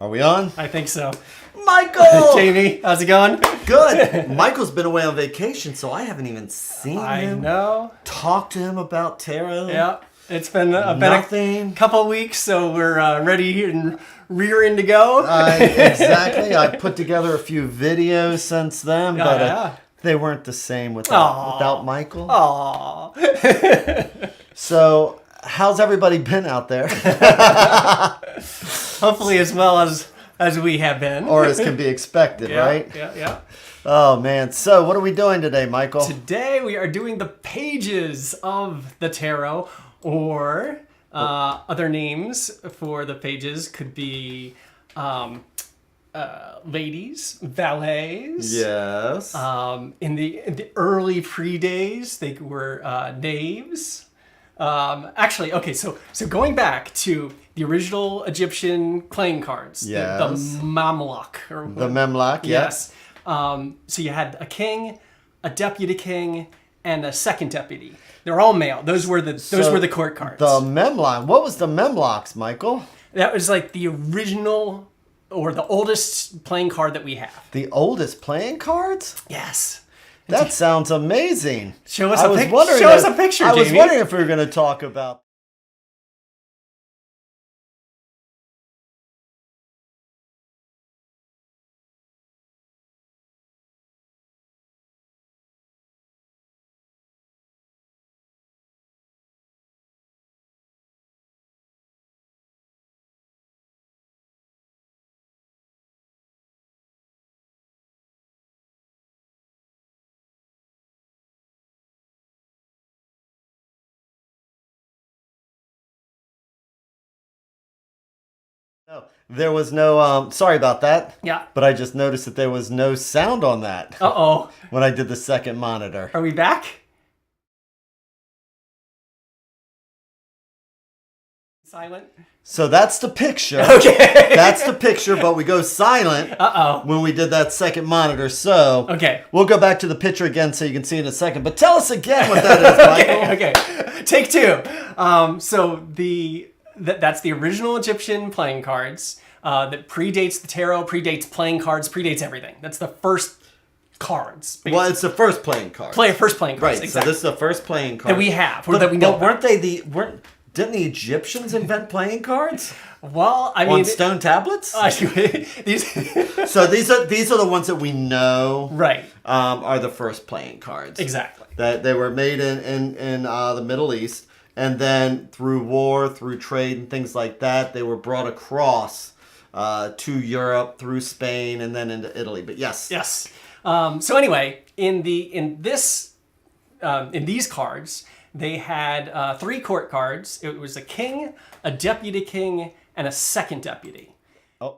Are we on? I think so. Michael! Jamie, how's it going? Good. Michael's been away on vacation, so I haven't even seen him. I know. Talk to him about tarot. Yeah. It's been a Nothing. couple of weeks, so we're ready and rearing to go. Exactly. I put together a few videos since then, but they weren't the same without Michael. Aww. So, how's everybody been out there? Hopefully as well as we have been. Or as can be expected, right? Yeah. Oh, man. So, what are we doing today, Michael? Today we are doing the pages of the tarot, or other names for the pages could be ladies, valets. Yes. In the early pre-days, they were knaves. Actually, okay, so going back to the original Egyptian playing cards, the Mamluk. The Memlak, yes. So you had a king, a deputy king, and a second deputy. They're all male. Those were the court cards. The Memlak. What was the Memlaks, Michael? That was like the original or the oldest playing card that we have. The oldest playing cards? Yes. That sounds amazing. Show us a picture, Jamie. I was wondering if we were going to talk about... No, there was no, sorry about that. Yeah. But I just noticed that there was no sound on that. Uh-oh. When I did the second monitor. Are we back? Silent? So that's the picture. Okay. That's the picture, but we go silent when we did that second monitor. So okay. We'll go back to the picture again so you can see in a second. But tell us again what that is, Michael. Okay. Take two. So that's the original Egyptian playing cards that predates the tarot, predates playing cards, predates everything. That's the first cards. Basically. Well, it's the first playing cards. First playing cards. Right. Exactly. So this is the first playing card that we have, or that we know. But didn't the Egyptians invent playing cards? Well, I mean, on stone tablets. These. So these are the ones that we know. Right. Are the first playing cards. Exactly. That they were made in the Middle East. And then through war, through trade and things like that, they were brought across to Europe, through Spain, and then into Italy. But yes. Yes. So anyway, in these cards, they had 3 court cards. It was a king, a deputy king, and a second deputy. Oh.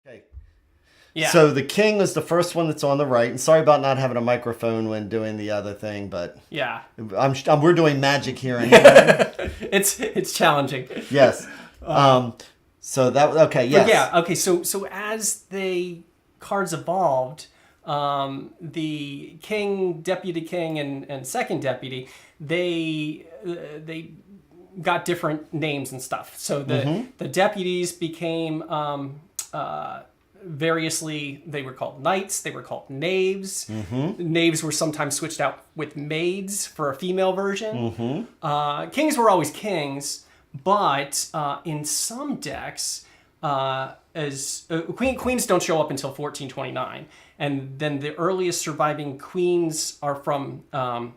Okay. Yeah. So the king was the first one that's on the right. And sorry about not having a microphone when doing the other thing, but yeah, we're doing magic here. Anyway. It's challenging. Yes. So that okay. Yes. Yeah. Okay. So as the cards evolved, the king, deputy king, and second deputy, they got different names and stuff. So the deputies became variously, they were called knights, they were called knaves. Knaves were sometimes switched out with maids for a female version. Kings were always kings, but in some decks, queens don't show up until 1429. And then the earliest surviving queens are from a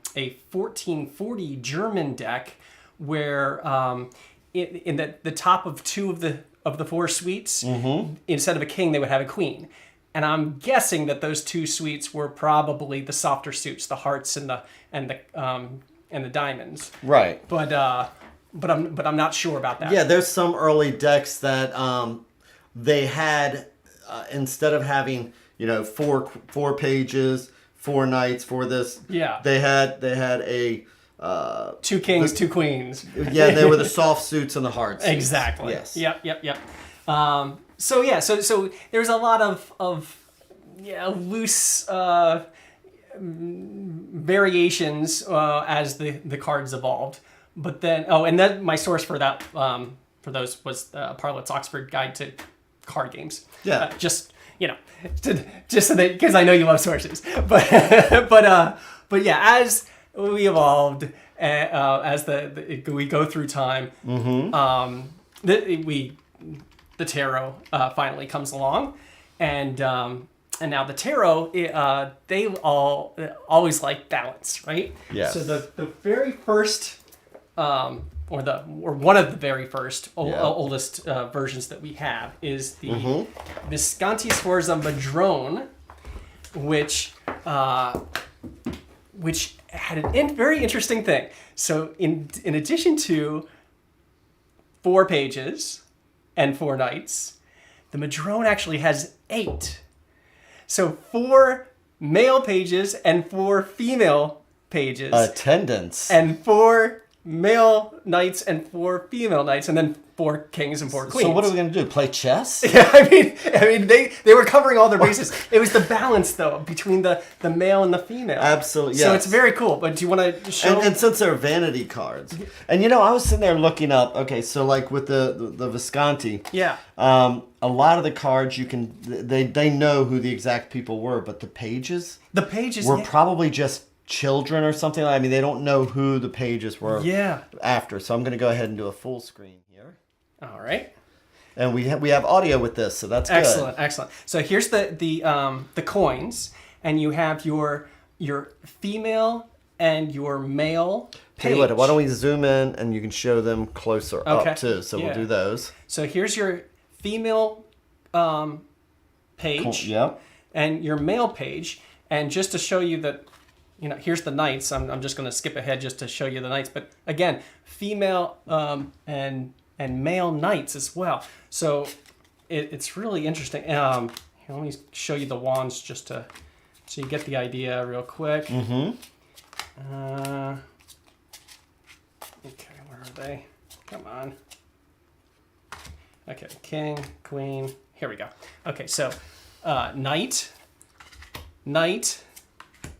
1440 German deck where in the top of 2 of the 4 suites, instead of a king, they would have a queen. And I'm guessing that those 2 suites were probably the softer suits, the hearts and the diamonds. Right. But I'm not sure about that. Yeah, there's some early decks that they had instead of having 4 pages, 4 knights, for this. Yeah. They had a 2 kings, 2 queens. Yeah, they were the soft suits and the hard suits. Exactly. Yes. Yep. So there's a lot of loose variations as the cards evolved. But then, and then my source for that, for those was Parlett's Oxford Guide to Card Games. Yeah. Just so that, because I know you love sources. But yeah, as we evolved, as we go through time, the tarot finally comes along, and now the tarot, they always like balance, right? Yes. So the very first, or one of the very first oldest versions that we have is the Visconti Sforza Madrone, which had a very interesting thing. So in addition to 4 pages and 4 knights, the Madrone actually has 8. So 4 male pages and 4 female pages. Attendance. And 4 male knights and 4 female knights, and then 4 kings and 4 queens. So what are we going to do? Play chess? Yeah, I mean, they were covering all their bases. It was the balance, though, between the male and the female. Absolutely, yes. So it's very cool. But do you want to show? And since they're vanity cards, and I was sitting there looking up. Okay, so like with the Visconti, Yeah. a lot of the cards they know who the exact people were, but the pages were probably just children or something. I mean, they don't know who the pages were. Yeah. After, so I'm going to go ahead and do a full screen here. All right. And we have audio with this, so that's good. Excellent. So here's the coins, and you have your female and your male page. Hey, why don't we zoom in and you can show them closer up too? So we'll do those. So here's your female page. Yep. And your male page, and just to show you that, here's the knights. I'm just going to skip ahead just to show you the knights. But again, female and male knights as well. So it's really interesting. Here, let me show you the wands just so you get the idea real quick. Mm-hmm. Okay, where are they? Come on. Okay, king, queen. Here we go. Okay, so knight,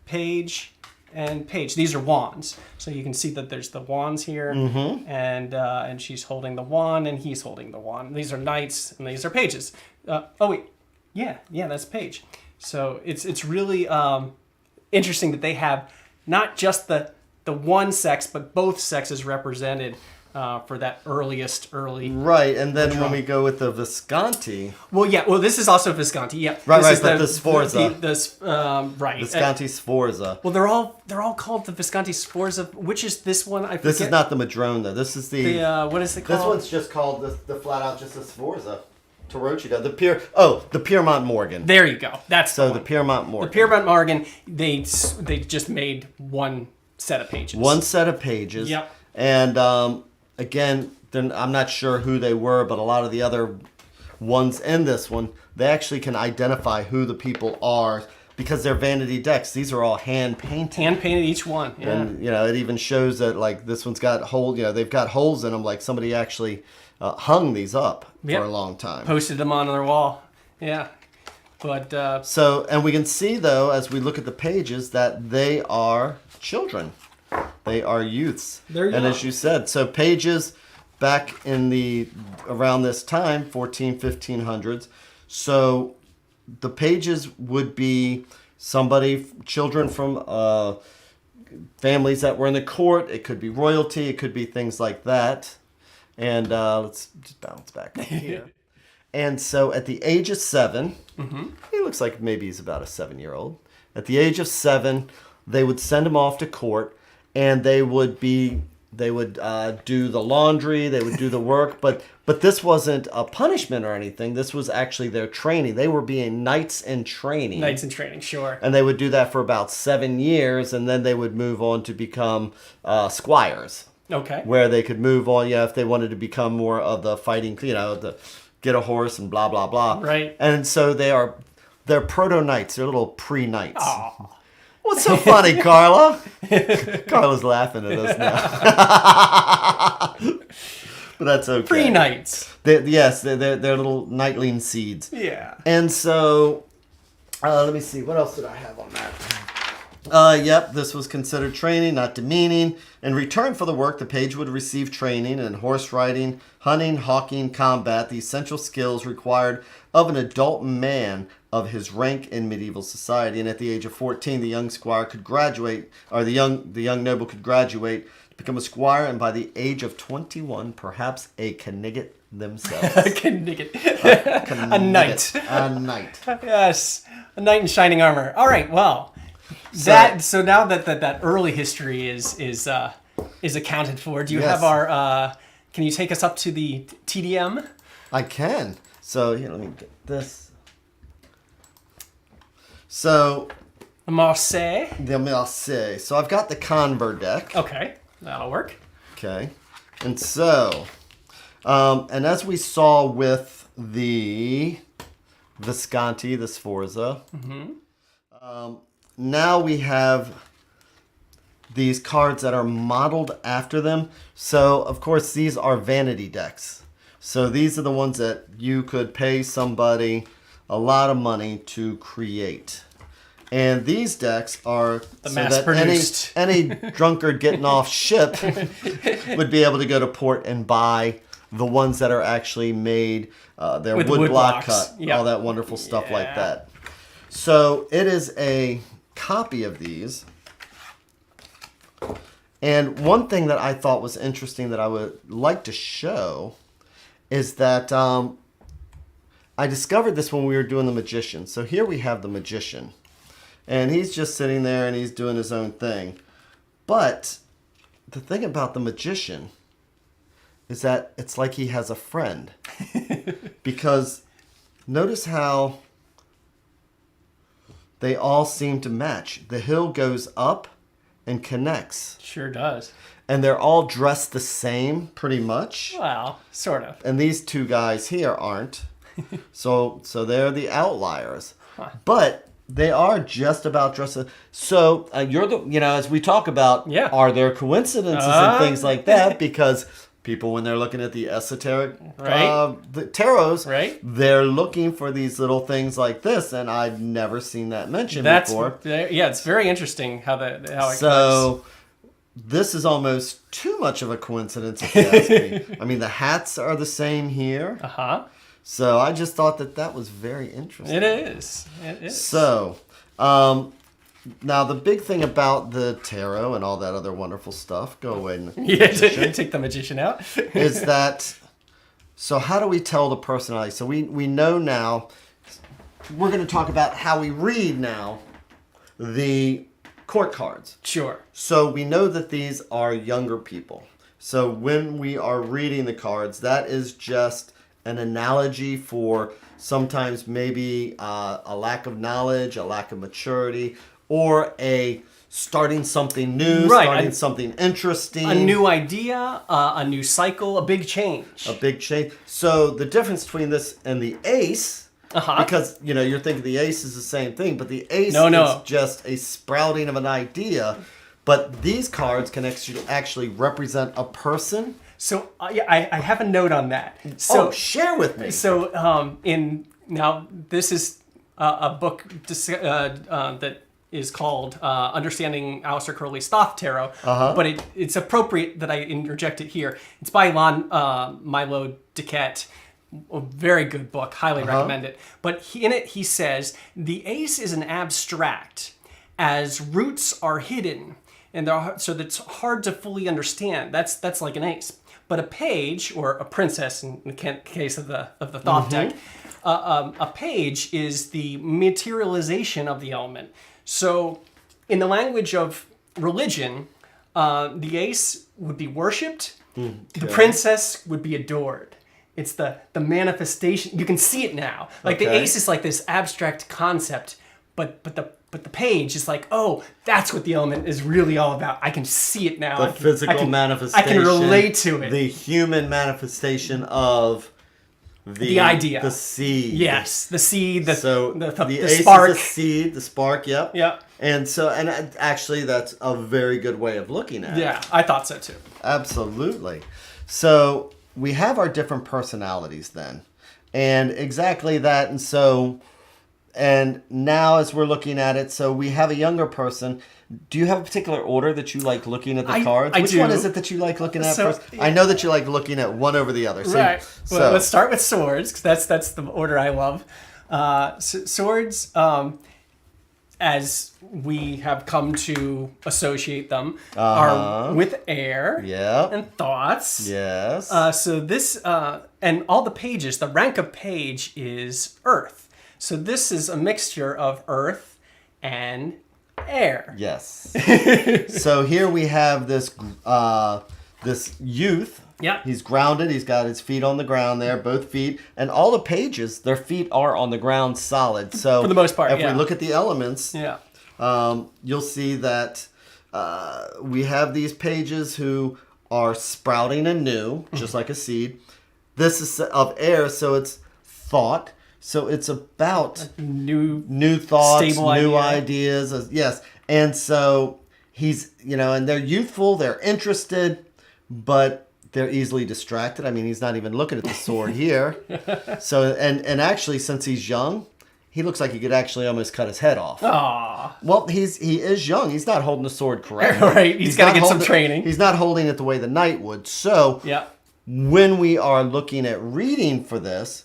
page, and page. These are wands. So you can see that there's the wands here, and she's holding the wand, and he's holding the wand. These are knights, and these are pages. Yeah, that's page. So it's really interesting that they have not just the one sex, but both sexes represented for that early. Right, and then when we go with the Visconti. Well, this is also Visconti. Yeah, right, but the Sforza. Right. Visconti Sforza. Well, they're all called the Visconti Sforza. Which is this one? I forget. This is not the Madrone though. This is the what is it called? This one's just called the flat out just a Sforza. Tarocchi, the Piermont Morgan. There you go. That's the Piermont Morgan. The Piermont Morgan. They just made one set of pages. One set of pages. Yep. And again, I'm not sure who they were, but a lot of the other ones in this one, they actually can identify who the people are because they're vanity decks. These are all hand painted. Hand painted each one. Yeah. And it even shows that like this one's got holes. They've got holes in them. Like somebody actually hung these up for a long time. Posted them on their wall. Yeah. But and we can see though as we look at the pages that they are children. They are youths. They're young. And as you said, so pages back in around this time, 1500s. So the pages would be children from families that were in the court. It could be royalty. It could be things like that. And let's just bounce back up here. And so at the age of 7, he looks like maybe he's about a 7-year-old. At the age of 7, they would send him off to court. And they would do the laundry, they would do the work, but this wasn't a punishment or anything. This was actually their training. They were being knights in training. Knights in training, sure. And they would do that for about 7 years, and then they would move on to become squires. Okay. Where they could move on, if they wanted to become more of the fighting, the get a horse and blah, blah, blah. Right. And so they're proto-knights. They're little pre-knights. Aww. What's so funny, Carla? Carla's laughing at us now. But that's okay. Pre-knights. They're little knightling seeds. Yeah. And so, let me see. What else did I have on that? Yep, this was considered training, not demeaning. In return for the work, the page would receive training in horse riding, hunting, hawking, combat, the essential skills required of an adult man of his rank in medieval society. And at the age of 14, the young squire could graduate, or the young noble could graduate to become a squire, and by the age of 21, perhaps a knigget themselves. A knight. A knight. Yes, a knight in shining armor. All right, well, so now that early history is accounted for, do you have our? Can you take us up to the TDM? I can. So here, let me get this. So Marseille. the Marseille. So I've got the Conver deck. Okay, that'll work. Okay, and so, and as we saw with the Visconti, the Sforza, now we have these cards that are modeled after them. So, of course, these are vanity decks. So these are the ones that you could pay somebody a lot of money to create. And these decks are the so mass-produced. that any drunkard getting off ship would be able to go to port and buy the ones that are actually made. They're With wood block blocks. cut, Yep. all that wonderful stuff like Yeah. that. So it is a copy of these. And one thing that I thought was interesting that I would like to show is that I discovered this when we were doing the Magician. So here we have the Magician. And he's just sitting there and he's doing his own thing. But the thing about the Magician is that it's like he has a friend. Because notice how they all seem to match. The hill goes up and connects. Sure does. And they're all dressed the same, pretty much. Well, sort of. And these two guys here aren't. So they're the outliers. Huh. But they are just about dressed. So you're the, as we talk about, are there coincidences and things like that? Because people, when they're looking at the esoteric the tarots, they're looking for these little things like this, and I've never seen that mentioned before. Yeah, it's very interesting how it so works. This is almost too much of a coincidence, if you ask me. I mean, the hats are the same here. So I just thought that was very interesting. It is. It is. So, now the big thing about the tarot and all that other wonderful stuff, go away and take the Magician out, is that, so how do we tell the personality? So we know now, we're going to talk about how we read now the court cards. Sure. So we know that these are younger people. So when we are reading the cards, that is just an analogy for sometimes maybe a lack of knowledge, a lack of maturity, or a starting something new, starting something interesting. A new idea, a new cycle, a big change. A big change. So the difference between this and the ace, because, you're thinking the ace is the same thing, but the ace is just a sprouting of an idea. But these cards can actually represent a person. So I have a note on that. So share with me. So now this is a book that is called Understanding Aleister Crowley's Thoth Tarot, but it's appropriate that I interject it here. It's by Milo Duquette. A very good book, highly recommend it. But in it he says the ace is an abstract, as roots are hidden, and so that's hard to fully understand. That's like an ace. But a page, or a princess in the case of the Thoth deck, a page is the materialization of the element. So in the language of religion, the ace would be worshipped, the princess would be adored. It's the manifestation. You can see it now. Like the ace is like this abstract concept, but the page is like, oh, that's what the element is really all about. I can see it now. The physical manifestation. I can relate to it. The human manifestation of the idea. The seed. Yes, the seed, the ace spark. Is the seed, the spark, yep. Yeah. And actually that's a very good way of looking at it. Yeah, I thought so too. Absolutely. So we have our different personalities then. And exactly that. And so And now as we're looking at it, so we have a younger person. Do you have a particular order that you like looking at the cards? I Which do. one is it that you like looking at So, first? I know that you like looking at one over the other. So, Right. So Well, let's start with swords, because that's the order I love. Swords, as we have come to associate them, are with air yeah. and thoughts. Yes. So this, and all the pages, the rank of page is earth. So this is a mixture of earth and air. Yes. So here we have this this youth. Yeah. He's grounded. He's got his feet on the ground there, both feet. And all the pages, their feet are on the ground solid. So For the most part, if yeah. we look at the elements, Yeah. you'll see that we have these pages who are sprouting anew, just like a seed. This is of air, so it's thought. So it's about new thoughts, stable new idea. ideas. Yes. And so he's, and they're youthful, they're interested, but they're easily distracted. I mean, he's not even looking at the sword here. So, and actually, since he's young, he looks like he could actually almost cut his head off. Aww. Well, he is young. He's not holding the sword correctly. Right. He's got to get some training. He's not holding it the way the knight would. So, Yeah. when we are looking at reading for this,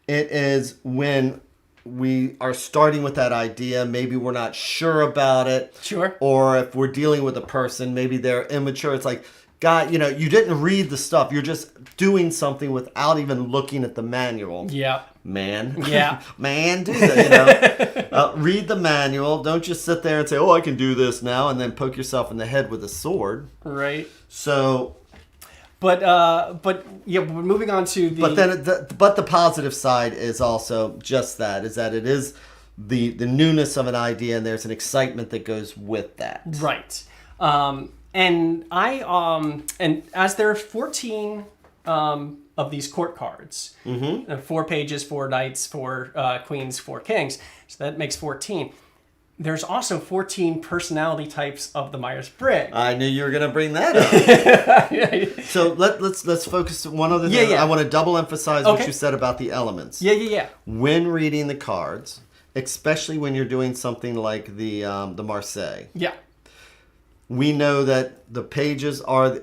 it is when we are starting with that idea. Maybe we're not sure about it. Sure. Or if we're dealing with a person, maybe they're immature. It's like, God, you didn't read the stuff. You're just doing something without even looking at the manual. Yeah. Man. Yeah. Man, do that, read the manual. Don't just sit there and say, oh, I can do this now, and then poke yourself in the head with a sword. Right. So... But yeah, we're moving on to the. But then, the positive side is also just that it is the newness of an idea, and there's an excitement that goes with that. Right. And as there are 14 of these court cards, 4 pages, 4 knights, 4 queens, 4 kings, so that makes 14. There's also 14 personality types of the Myers-Briggs. I knew you were going to bring that up. So let's focus on one other thing. Yeah. I want to double emphasize what you said about the elements. Yeah. When reading the cards, especially when you're doing something like the Marseille. Yeah. We know that the pages are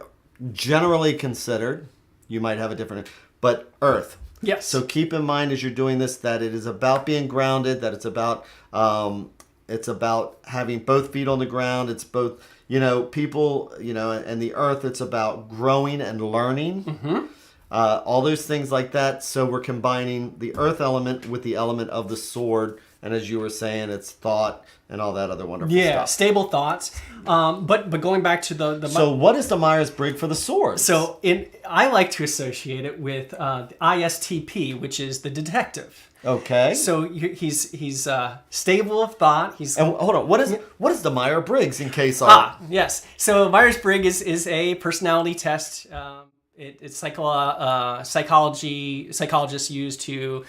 generally considered, you might have a different, but earth. Yes. So keep in mind as you're doing this that it is about being grounded, that it's about having both feet on the ground. It's both, people, and the earth, it's about growing and learning. Mm-hmm. All those things like that. So we're combining the earth element with the element of the sword. And as you were saying, it's thought and all that other wonderful stuff. Yeah, stable thoughts. But going back to the So what is the Myers-Briggs for the sword? So I like to associate it with the ISTP, which is the detective. Okay. So he's stable of thought. And hold on, what is the Myers-Briggs in case yes. So Myers-Briggs is a personality test. It's psychologists use to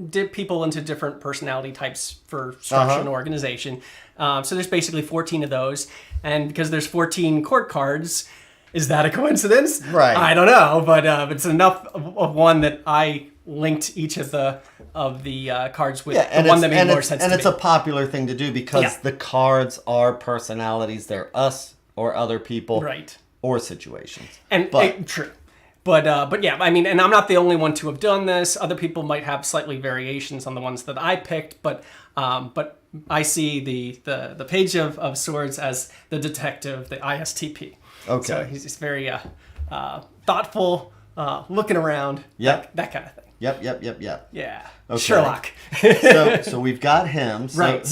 dip people into different personality types for structure and organization. So there's basically 14 of those, and because there's 14 court cards, is that a coincidence? Right. I don't know, but it's enough of one that I linked each of the cards with the one that made more sense to me. And it's a popular thing to do because the cards are personalities. They're us or other people, right, or situations. True. But yeah, I mean, and I'm not the only one to have done this. Other people might have slightly variations on the ones that I picked, but I see the page of swords as the detective, the ISTP. Okay. So he's very thoughtful, looking around. Yep. That kind of thing. Yep. Yeah. Okay. Sherlock. so we've got him. So right.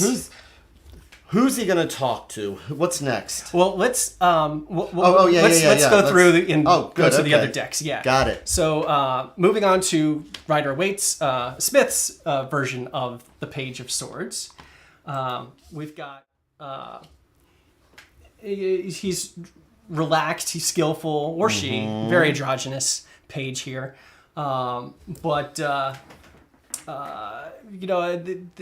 Who's he going to talk to? What's next? Well, let's let's go through the other decks. Yeah, got it. So moving on to Rider-Waite's Smith's version of the Page of Swords, we've got he's relaxed, he's skillful, or she, very androgynous page here, but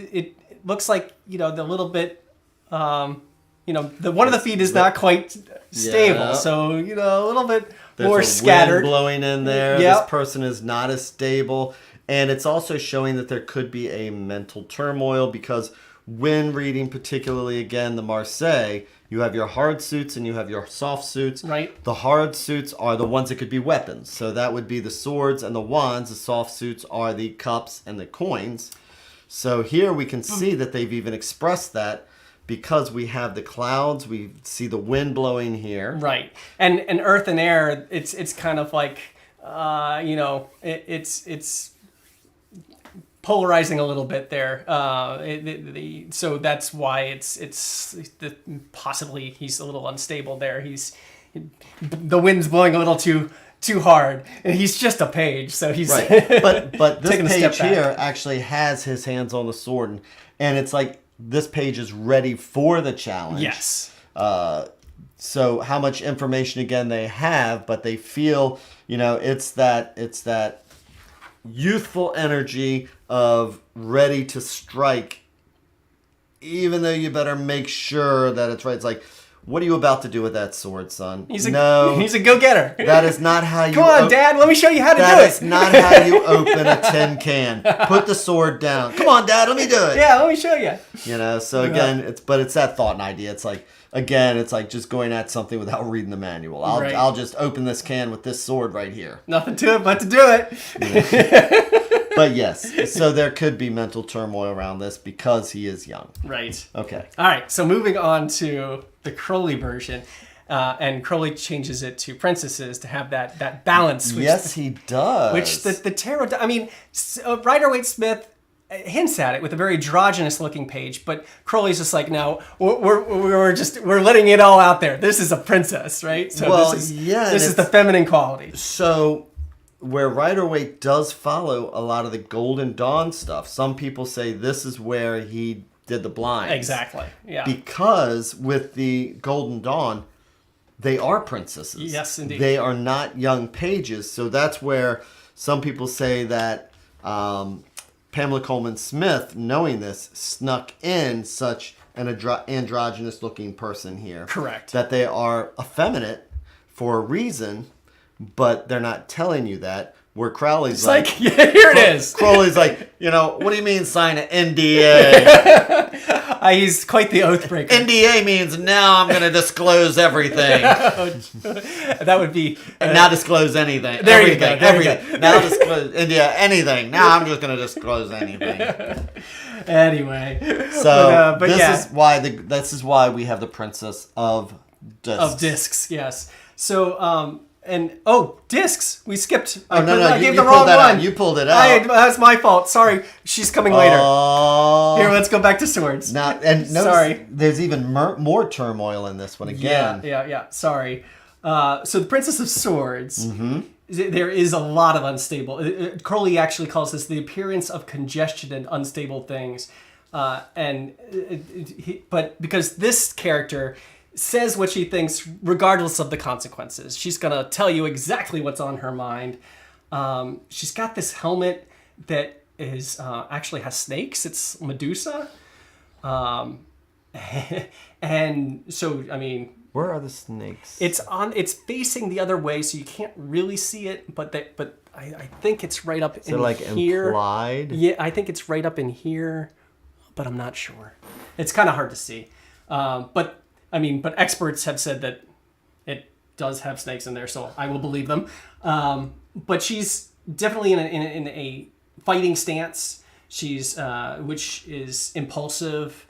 it looks like the little bit. The one of the feet is not quite stable, so a little bit There's more a scattered. wind blowing in there. Yep. This person is not as stable, And it's also showing that there could be a mental turmoil because when reading, particularly again the Marseille, you have your hard suits and you have your soft suits. Right. The hard suits are the ones that could be weapons. So that would be the swords and the wands. The soft suits are the cups and the coins. So here we can see that they've even expressed that because we have the clouds, we see the wind blowing here. Right. And earth and air, it's kind of like, it's polarizing a little bit there. So that's why it's possibly he's a little unstable there. The wind's blowing a little too hard, and he's just a page, so he's right. But this page back. here actually has his hands on the sword, and it's like this page is ready for the challenge. Yes. So how much information again they have, but they feel, it's that youthful energy of ready to strike, even though you better make sure that it's right. It's like, what are you about to do with that sword, son? He's a go-getter. That is not how you... Come on, Dad, let me show you how to do it. That is not how you open a tin can. Put the sword down. Come on, Dad, let me do it. Yeah, let me show you. So again, it's that thought and idea. It's like, again, it's like just going at something without reading the manual. I'll just open this can with this sword right here. Nothing to it but to do it. But yes, so there could be mental turmoil around this because he is young. Right. Okay. All right, so moving on to the Crowley version. And Crowley changes it to princesses to have that balance. Yes, he does. Which the tarot... Rider-Waite-Smith hints at it with a very androgynous looking page, but Crowley's just like, no, we're letting it all out there. This is a princess, right? So this is the feminine quality. So where Rider-Waite does follow a lot of the Golden Dawn stuff, some people say this is where he did the blinds. Exactly. Yeah. Because with the Golden Dawn, they are princesses. Yes, indeed. They are not young pages. So that's where some people say that Pamela Coleman Smith, knowing this, snuck in such an androgynous looking person here. Correct. That they are effeminate for a reason, but they're not telling you that. Where Crowley's here it is. Crowley's like, what do you mean sign an NDA? He's quite the oath breaker. NDA means now I'm going to disclose everything. That would be... and now disclose anything. There everything, you go. Everything. Now disclose India, anything. Now I'm just going to disclose anything. Anyway. So this is why we have the Princess of Discs. Of Discs, yes. So... discs. We skipped. I gave the wrong one. You pulled it out. That's my fault. Sorry. She's coming later. Here, let's go back to swords. Now, and sorry. There's even more turmoil in this one again. Yeah. Sorry. So the Princess of Swords. Mm-hmm. There is a lot of unstable. Crowley actually calls this the appearance of congestion and unstable things, but because this character says what she thinks regardless of the consequences. She's going to tell you exactly what's on her mind. She's got this helmet that is actually has snakes. It's Medusa. And so, where are the snakes? It's facing the other way, so you can't really see it, but I think it's right up in here. Implied? Yeah, I think it's right up in here, but I'm not sure. It's kind of hard to see. But experts have said that it does have snakes in there, so I will believe them. But she's definitely in a fighting stance. She's which is impulsive.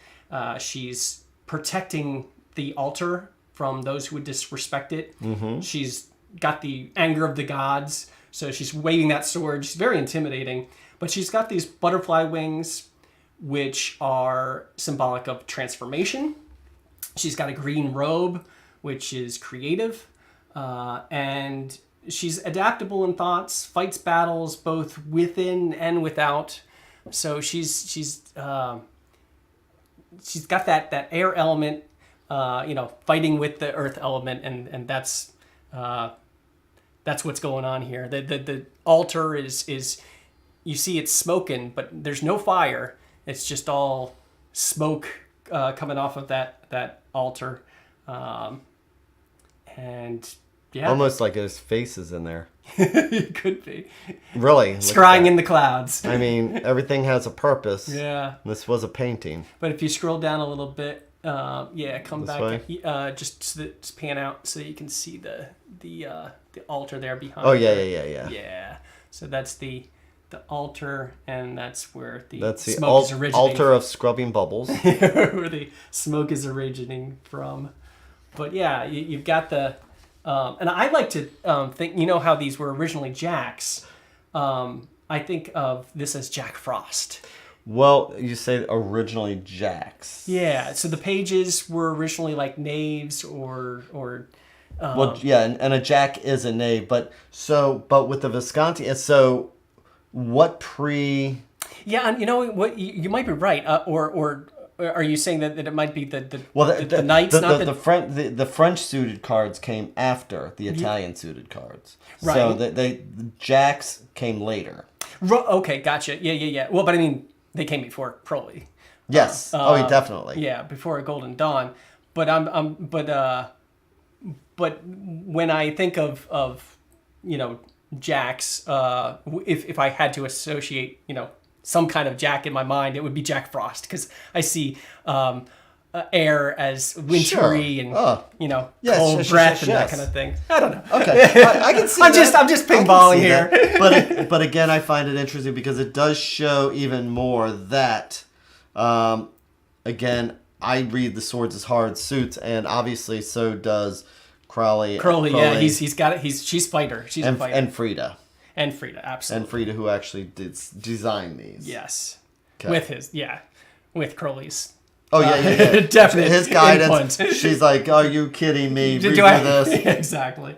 She's protecting the altar from those who would disrespect it. Mm-hmm. She's got the anger of the gods, so she's waving that sword. She's very intimidating, but she's got these butterfly wings, which are symbolic of transformation. She's got a green robe, which is creative, and she's adaptable in thoughts, fights battles both within and without. So she's got that air element, fighting with the earth element, and that's what's going on here. The altar is you see it's smoking, but there's no fire. It's just all smoke coming off of that altar, and yeah, almost like his face is in there. It could be. Really? Scrying in the clouds. I mean, everything has a purpose. Yeah. This was a painting. But if you scroll down a little bit, come This back. way? Just pan out so you can see the altar there behind. Oh, her. yeah. Yeah. So that's the altar, and that's where the That's the smoke is originating. altar of scrubbing bubbles. Where the smoke is originating from. But yeah, you've got the, and I like to think, you know how these were originally jacks. I think of this as Jack Frost. Well, you say originally jacks. Yeah, so the pages were originally like knaves or Well, yeah, and a jack is a knave, but with the Visconti, so what pre? Yeah, and you know what? You might be right, or are you saying that it might be the knights, the French suited cards came after the Italian suited cards, right? So the jacks came later. Okay, gotcha. Yeah. Well, but I mean, they came before Crowley. Yes. Definitely. Yeah, before Golden Dawn. But but when I think of jacks, if I had to associate some kind of jack in my mind, it would be Jack Frost, because I see air as wintry and cold breath and that kind of thing. I don't know. Okay, I can see. I'm just ping-balling here. But again, I find it interesting because it does show even more that, again, I read the swords as hard suits, and obviously so does Crowley. Yeah, he's got it. She's fighter. She's a fighter. And Frida. And Frida, absolutely. And Frida, who actually did design these. Yes. Okay. With Crowley's. Oh, yeah. Definitely. His guidance. She's like, are you kidding me? Redo this. Exactly.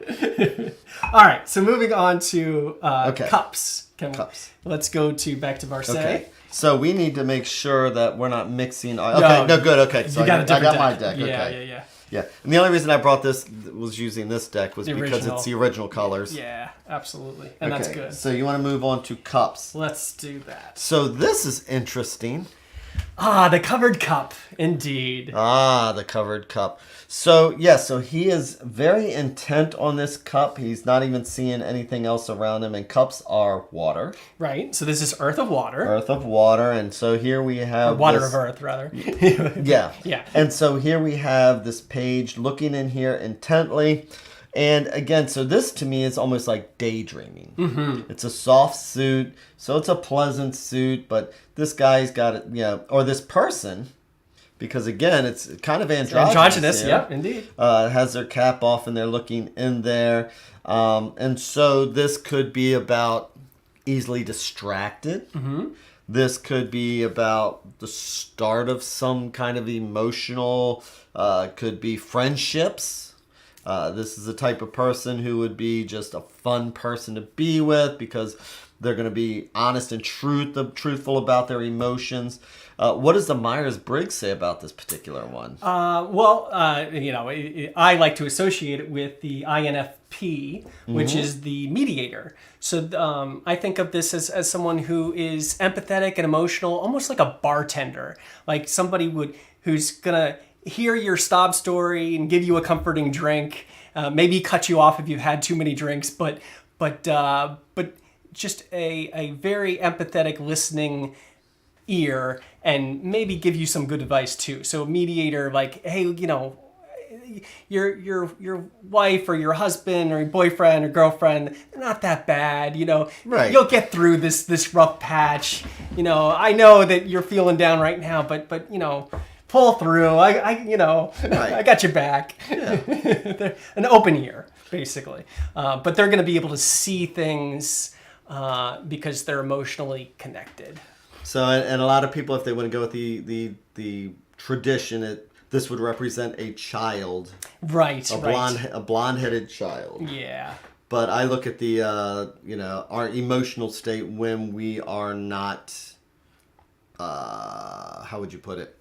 All right. So moving on to cups. Cups. Let's go back to Marseille. Okay. So we need to make sure that we're not mixing. Okay. No, good. Okay. So I got my deck. Okay. Yeah. And the only reason I brought this was using this deck was because it's the original colors. Yeah, absolutely. And that's good. So you want to move on to cups. Let's do that. So this is interesting. The covered cup, indeed. The covered cup. So, so he is very intent on this cup. He's not even seeing anything else around him. And cups are water. Right. So this is Earth of Water. Earth of Water. And so here we have... Water of Earth, rather. Yeah. Yeah. And so here we have this page looking in here intently. And again, so this to me is almost like daydreaming. Mm-hmm. It's a soft suit, so it's a pleasant suit, but this guy's got it, or this person, because again, it's kind of androgynous. Yeah, indeed. Has their cap off and they're looking in there. And so this could be about easily distracted. Mm-hmm. This could be about the start of some kind of emotional, could be friendships. This is the type of person who would be just a fun person to be with because they're going to be honest and truthful about their emotions. What does the Myers-Briggs say about this particular one? I like to associate it with the INFP, which is the mediator. So I think of this as someone who is empathetic and emotional, almost like a bartender, like somebody who's going to hear your sob story and give you a comforting drink, maybe cut you off if you've had too many drinks, but just a very empathetic listening ear, and maybe give you some good advice too. So a mediator, like, hey, your wife or your husband or your boyfriend or girlfriend, they're not that bad, Right. You'll get through this rough patch. I know that you're feeling down right now, but pull through. Right. I got your back. Yeah. An open ear, basically. But they're going to be able to see things because they're emotionally connected. So, and a lot of people, if they want to go with the tradition, this would represent a child. Right. A blonde-headed child. Yeah. But I look at the our emotional state when we are not. How would you put it?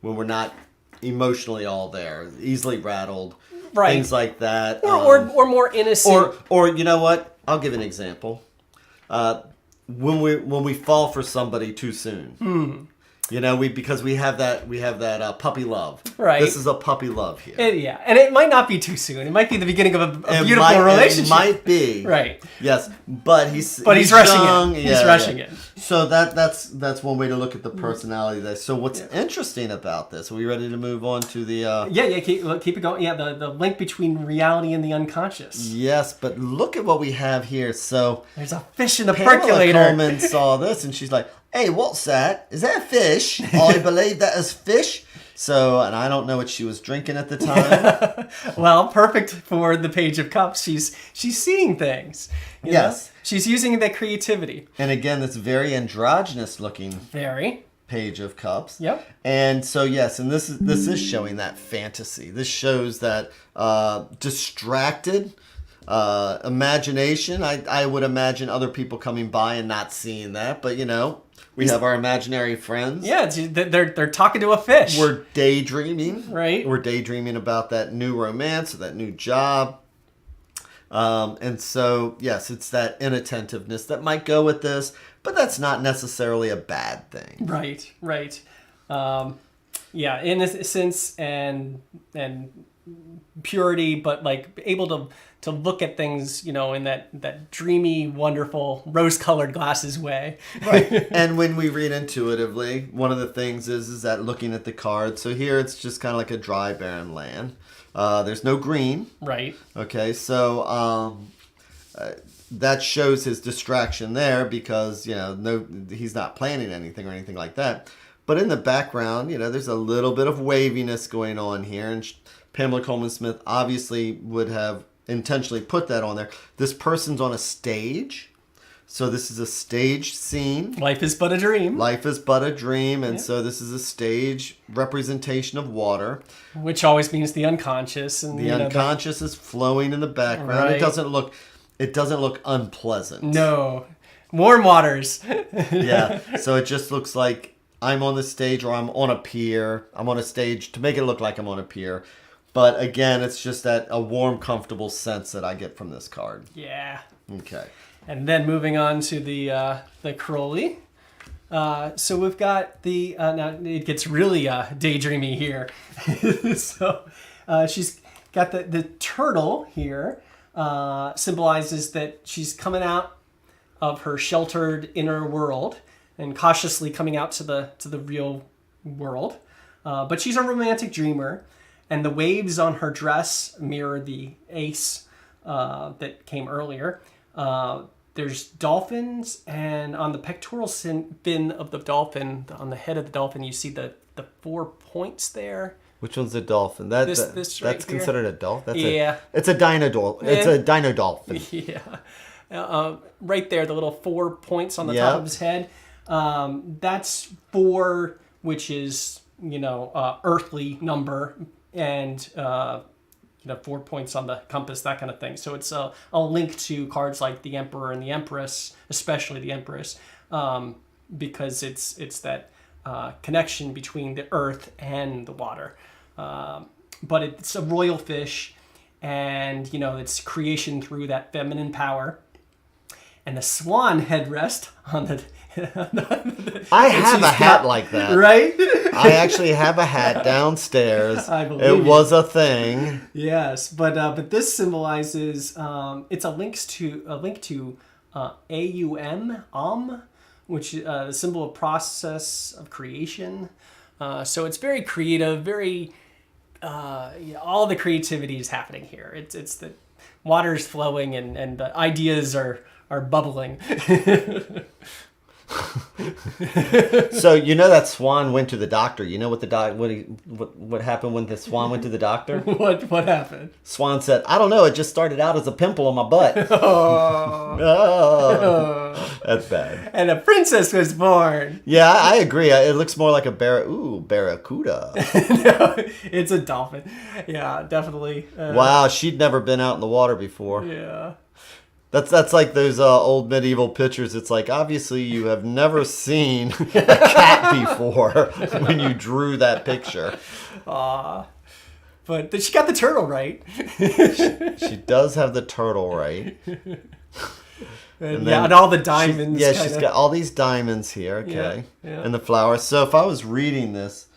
When we're not emotionally all there, easily rattled, right? Things like that, or more innocent, or you know what? I'll give an example. When we fall for somebody too soon, Because we have that puppy love. Right. This is a puppy love here. Yeah, and it might not be too soon. It might be the beginning of a beautiful relationship. It might be. Right. Yes, but he's rushing young. it. He's rushing it. So that's one way to look at the personality there. So what's interesting about this? Are we ready to move on to the? Keep it going. Yeah, the link between reality and the unconscious. Yes, but look at what we have here. So there's a fish in the Pamela percolator. Coleman saw this and she's like, "Hey, what's that? Is that a fish? I believe that is fish." So, and I don't know what she was drinking at the time. Well, perfect for the Page of Cups. She's seeing things. Yes. She's using that creativity. And again, this very androgynous looking Page of Cups. Yep. And so yes, and this is showing that fantasy. This shows that distracted imagination. I would imagine other people coming by and not seeing that, but we have our imaginary friends. Yeah, they're talking to a fish. We're daydreaming. Right. We're daydreaming about that new romance or that new job. And so, yes, it's that inattentiveness that might go with this, but that's not necessarily a bad thing. Right. Innocence and purity, but like able to look at things, in that dreamy, wonderful, rose-colored glasses way. Right. And when we read intuitively, one of the things is that looking at the cards. So here it's just kind of like a dry, barren land. There's no green. Right. Okay, so that shows his distraction there because, he's not planning anything or anything like that. But in the background, there's a little bit of waviness going on here. And Pamela Coleman Smith obviously would have intentionally put that on there. This person's on a stage. So this is a stage scene. Life is but a dream. And so this is a stage representation of water. Which always means the unconscious. And the unconscious is flowing in the background. Right. It doesn't look unpleasant. No. Warm waters. Yeah. So it just looks like I'm on the stage or I'm on a pier. I'm on a stage to make it look like I'm on a pier. But again, it's just that a warm, comfortable sense that I get from this card. Yeah. Okay. And then moving on to the Crowley. So we've got now it gets really daydreamy here. So she's got the turtle here. Symbolizes that she's coming out of her sheltered inner world and cautiously coming out to the real world. But she's a romantic dreamer. And the waves on her dress mirror the ace that came earlier. There's dolphins, and on the pectoral fin of the dolphin, on the head of the dolphin, you see the 4 points there. Which one's a dolphin? This right that's here. Considered a dolphin? It's a dino dolphin. It's a dino dolphin. Yeah. Right there, the little 4 points on the top of his head. That's 4, which is, earthly number, and 4 points on the compass, that kind of thing. So it's a link to cards like the Emperor and the Empress, especially the Empress, because it's that connection between the earth and the water. But it's a royal fish, and it's creation through that feminine power. And the swan headrest on the I have a hat like that. Right? I actually have a hat downstairs. I believe it was a thing. Yes, but this symbolizes it's a link to AUM, which is the symbol of process of creation. So it's very creative, very all the creativity is happening here. It's the water's flowing and the ideas are bubbling. So that swan went to the doctor. You know what happened when the swan went to the doctor? What happened? Swan said, "I don't know. It just started out as a pimple on my butt." Oh, that's bad. And a princess was born. Yeah, I agree. It looks more like a barracuda. No, it's a dolphin. Yeah, definitely. Wow, she'd never been out in the water before. Yeah. That's like those old medieval pictures. It's like, obviously you have never seen a cat before when you drew that picture. But she got the turtle right. She does have the turtle right. And all the diamonds. She's got all these diamonds here, okay, and the flowers. So if I was reading this,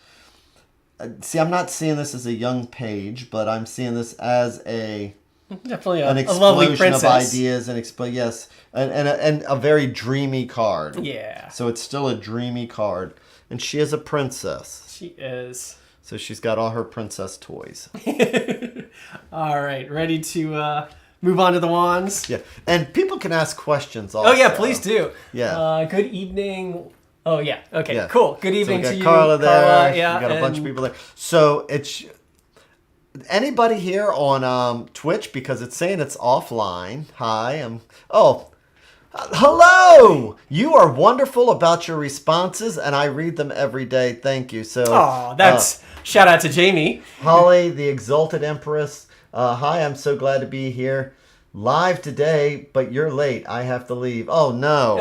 see, I'm not seeing this as a young page, but I'm seeing this as definitely an a lovely explosion princess. of ideas and a very dreamy card. Yeah. So it's still a dreamy card, and she is a princess. She is. So she's got all her princess toys. All right, ready to move on to the wands? Yeah, and people can ask questions also. Oh yeah, please do. Yeah. Good evening. Oh yeah. Okay. Yeah. Cool. Good evening so to you, Carla there. Carla. Yeah. We got a bunch of people there. So it's anybody here on Twitch, because it's saying it's offline. Hi. Hello. You are wonderful about your responses, and I read them every day. Thank you. So. Oh, that's shout out to Jamie. Holly, the Exalted Empress. Hi. I'm so glad to be here. Live today, but you're late. I have to leave. Oh no.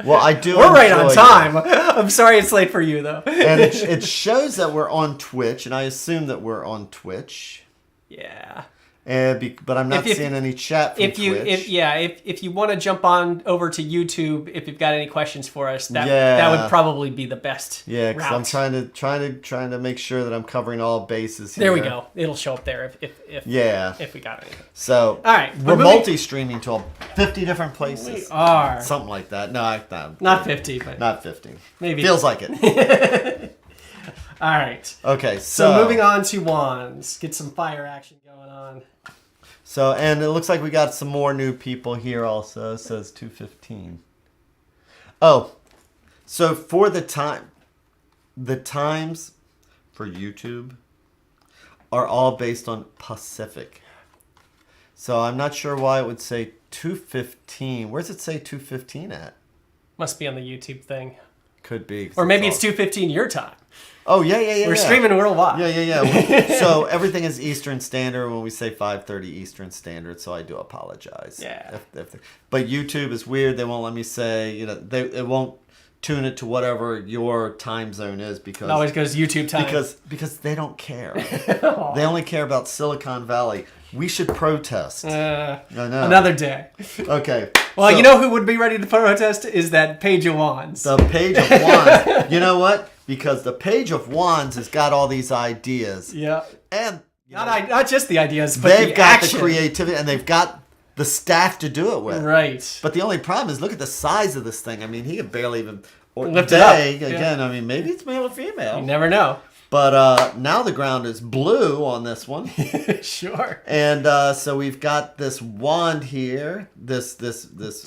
Well, I do. We're right on enjoy time. I'm sorry it's late for you though. And it shows that we're on Twitch, and I assume that we're on Twitch. Yeah. But I'm not seeing any chat from Twitch. If you want to jump on over to YouTube, if you've got any questions for us, that would probably be the best. Yeah, because I'm route. trying to make sure that I'm covering all bases here. There we go. It'll show up there if we got anything. So all right, we're multi-streaming to 50 different places. We are something like that. No, not 50, but not 50. Maybe feels like it. All right. Okay, so moving on to wands. Get some fire action going on. So, and it looks like we got some more new people here also. It says 2:15. Oh, so for the times for YouTube are all based on Pacific. So I'm not sure why it would say 2:15. Where does it say 2:15 at? Must be on the YouTube thing. Could be. Or maybe it's 2:15 your time. Oh, yeah. We're streaming worldwide. Yeah. So everything is Eastern Standard when we say 5:30 Eastern Standard, so I do apologize. Yeah. But YouTube is weird. They won't let me say, it won't tune it to whatever your time zone is because... It always goes YouTube time. Because they don't care. They only care about Silicon Valley. We should protest. I know. Another day. Okay. Well, you know who would be ready to protest is that Page of Wands. The Page of Wands. You know what? Because the Page of Wands has got all these ideas. Yeah. And not just the ideas, but they've got action. the creativity and they've got the staff to do it with. Right. But the only problem is, look at the size of this thing. I mean, he could barely even... lift it up. Again, I mean, maybe it's male or female. You never know. But now the ground is blue on this one. Sure. And so we've got this wand here, this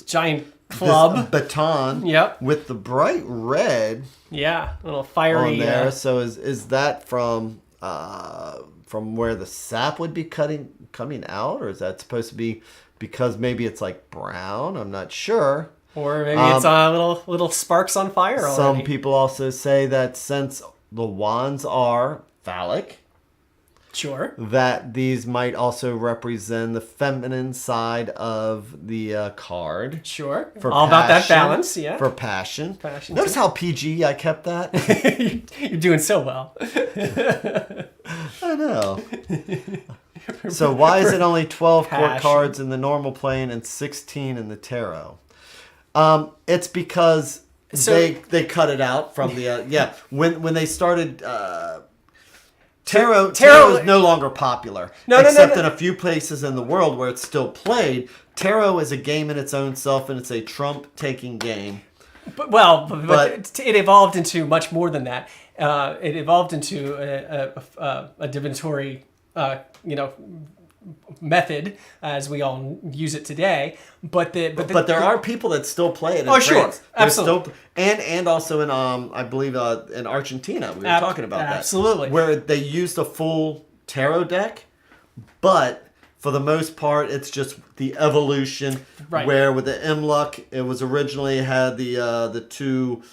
giant club, this baton. Yep. With the bright red. Yeah, a little fiery on there. So is that from where the sap would be coming out, or is that supposed to be because maybe it's like brown? I'm not sure. Or maybe it's little sparks on fire already. Some people also say that since the wands are phallic, sure, that these might also represent the feminine side of the card. Sure, for all passion, about that balance. Yeah, for passion. Notice how PG I kept that. You're doing so well. I know. So why is it only 12 court cards in the normal plane and 16 in the tarot? It's because they cut it out from the when they started tarot is no longer popular except in a few places in the world where it's still played. Tarot is a game in its own self, and it's a trump taking game. But it evolved into much more than that. It evolved into a divinatory method as we all use it today, but there are people that still play it. Oh, sure, absolutely, and also in I believe in Argentina we were talking about absolutely, that, where they used a full tarot deck, but for the most part it's just the evolution. Right. Where with the Imluck, it was originally had the two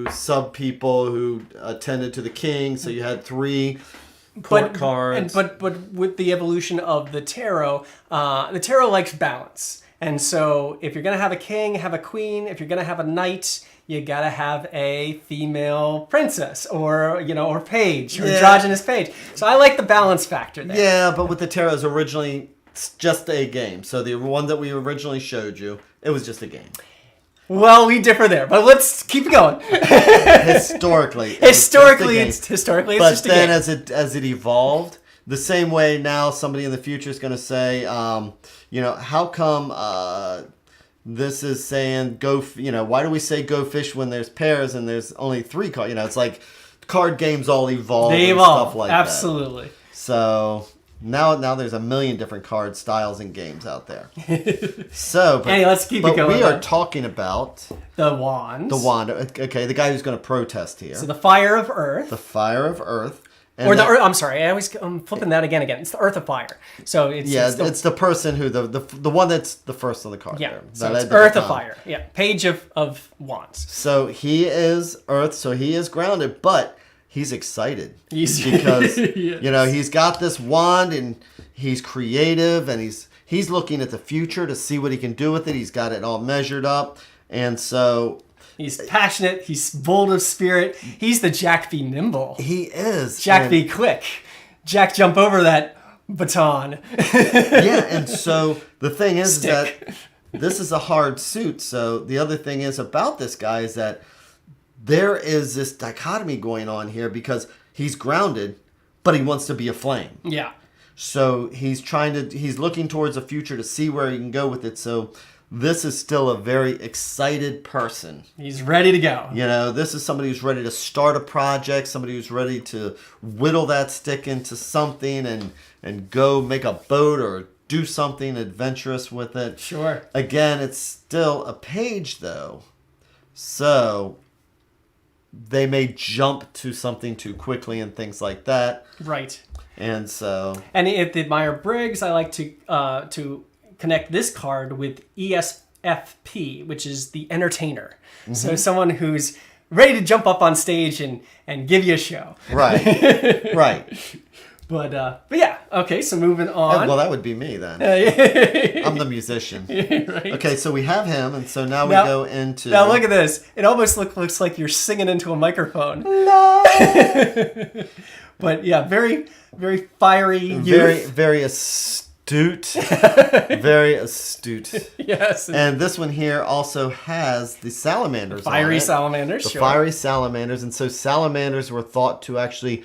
sub people who attended to the king, so you had three cards. But with the evolution of the tarot likes balance. And so if you're going to have a king, have a queen. If you're going to have a knight, you got to have a female princess or page or androgynous page. So I like the balance factor there. Yeah, but with the tarot, it was originally It's just a game. So the one that we originally showed you, it was just a game. Well, we differ there, but let's keep going. Historically, it's just a game. But then as it evolved, the same way now somebody in the future is going to say, how come this is saying go, why do we say go fish when there's pairs and there's only 3 cards? It's like card games all evolve. They and evolve, stuff like absolutely. That. So now there's a million different card styles and games out there. So, hey, let's keep it going. We are talking about the wands. The wand. Okay, the guy who's going to protest here. So the fire of earth. The fire of earth. Or the earth. I'm sorry. I'm flipping that again. It's the earth of fire. So it's the person who the one that's the first on the card. Yeah. There. So it's earth of fire. Yeah. Page of wands. So he is earth. So he is grounded, but he's excited because he's got this wand and he's creative and he's looking at the future to see what he can do with it. He's got it all measured up, and so. He's passionate. He's bold of spirit. He's the Jack be nimble. He is. Jack be quick. Jack jump over that baton. Yeah, and so the thing is that this is a hard suit. So the other thing is about this guy is that there is this dichotomy going on here because he's grounded, but he wants to be a flame. Yeah. So he's looking towards the future to see where he can go with it. So this is still a very excited person. He's ready to go. This is somebody who's ready to start a project, somebody who's ready to whittle that stick into something and go make a boat or do something adventurous with it. Sure. Again, it's still a page, though. So they may jump to something too quickly and things like that. Right. And so... And at the Meyer-Briggs, I like to connect this card with ESFP, which is the entertainer. Mm-hmm. So someone who's ready to jump up on stage and give you a show. Right. Right. But yeah, okay, so moving on. Well, that would be me then. I'm the musician. Right. Okay, so we have him, and so now we go into... Now look at this. It almost looks like you're singing into a microphone. No! But yeah, very, very fiery youth. Very, very astute. Very astute. Yes. And this one here also has the salamanders. Fiery salamanders, the fiery salamanders. And so salamanders were thought to actually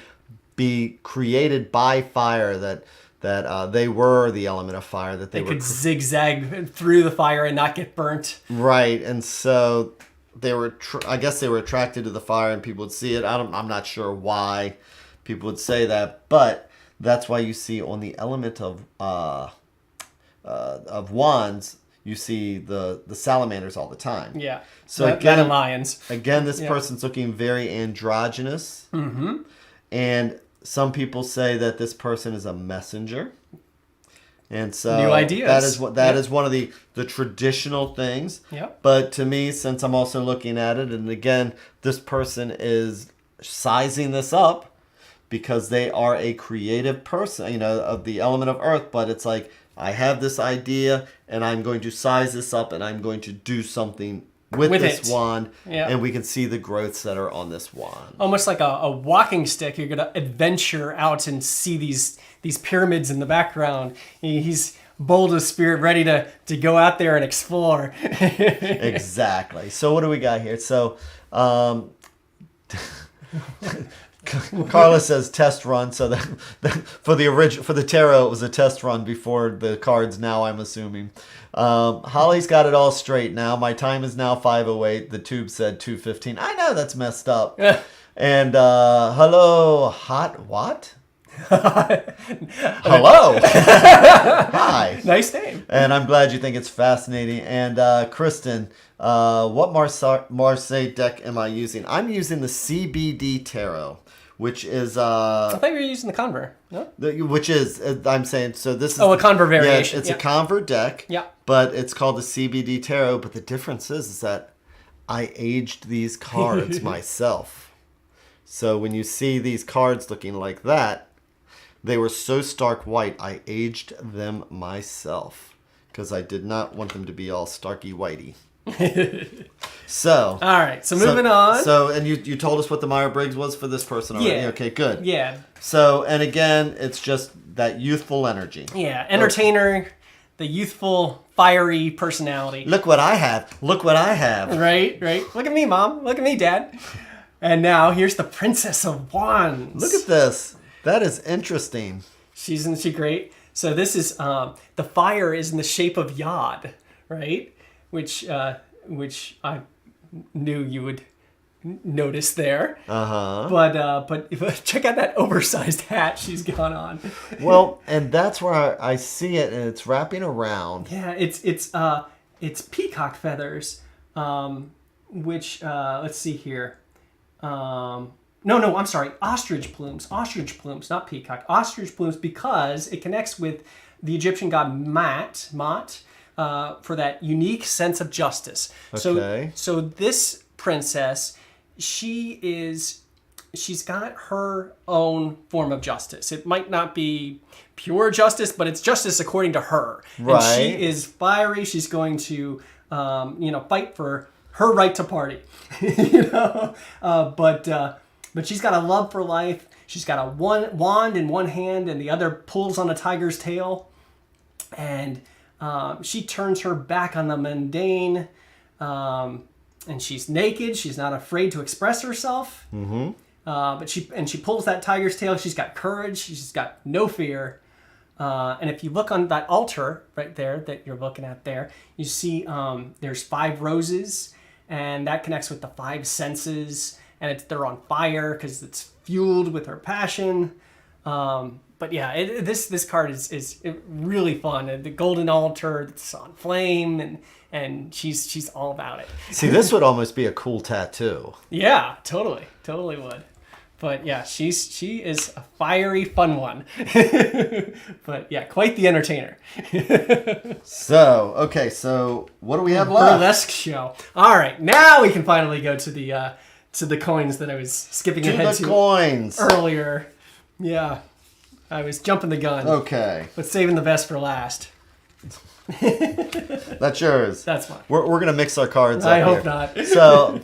be created by fire, that they were the element of fire, that they could zigzag through the fire and not get burnt. Right. And so they were, I guess they were attracted to the fire and people would see it. I'm not sure why people would say that, but that's why you see on the element of wands, you see the salamanders all the time. Yeah. So again, and lions. Again, this person's looking very androgynous. Mm-hmm. And some people say that this person is a messenger. And so new ideas. That is one of the traditional things. Yep. But to me, since I'm also looking at it, and again, this person is sizing this up, because they are a creative person, of the element of earth, but it's like, I have this idea and I'm going to size this up and I'm going to do something with this wand, and we can see the growths that are on this wand. Almost like a walking stick. You're going to adventure out and see these pyramids in the background. He's bold of spirit, ready to go out there and explore. Exactly. So what do we got here? So, Carla says test run. So for the tarot, it was a test run before the cards. Now I'm assuming. Holly's got it all straight now. My time is now 5:08. The tube said 2:15. I know that's messed up. And hello, hot what? Hello. Hi. Nice name. And I'm glad you think it's fascinating. And Kristen, what Marseille deck am I using? I'm using the CBD Tarot, which is... I thought you were using the Conver. No? Which is, I'm saying, so this is... a Conver variation. Yeah, it's a Conver deck. Yeah. But it's called the CBD Tarot. But the difference is that I aged these cards myself. So when you see these cards looking like that, they were so stark white, I aged them myself. Because I did not want them to be all starky whitey. So. All right. So moving on. So, and you told us what the Myers-Briggs was for this person already. Yeah. Okay, good. Yeah. So, and again, it's just that youthful energy. Yeah. Entertainer, the youthful, fiery personality. Look what I have. Look what I have. Right. Look at me, Mom. Look at me, Dad. And now here's the Princess of Wands. Look at this. That is interesting. Isn't she great? So this is the fire is in the shape of Yod, right? Which I knew you would notice there. But check out that oversized hat she's got on. Well, and that's where I see it, and it's wrapping around. Yeah, it's peacock feathers, which let's see here. No, I'm sorry. Ostrich plumes, not peacock. Ostrich plumes, because it connects with the Egyptian god Ma'at, for that unique sense of justice. Okay. So this princess, she's got her own form of justice. It might not be pure justice, but it's justice according to her. Right. And she is fiery. She's going to, fight for her right to party. But she's got a love for life. She's got a wand in one hand and the other pulls on a tiger's tail. And she turns her back on the mundane. And she's naked. She's not afraid to express herself. Mm-hmm. But she pulls that tiger's tail. She's got courage. She's got no fear. And if you look on that altar right there that you're looking at there, you see there's 5 roses, and that connects with the 5 senses. And they're on fire because it's fueled with her passion. But yeah, this card is really fun. The golden altar that's on flame, and she's all about it. See, this would almost be a cool tattoo. Yeah, totally would. But yeah, she is a fiery, fun one. But yeah, quite the entertainer. So what do we have left? Burlesque show. All right, now we can finally go to the coins that I was skipping ahead to coins earlier. Yeah, I was jumping the gun. Okay, but saving the best for last. That's yours. That's fine. We're gonna mix our cards up I hope here. not. So,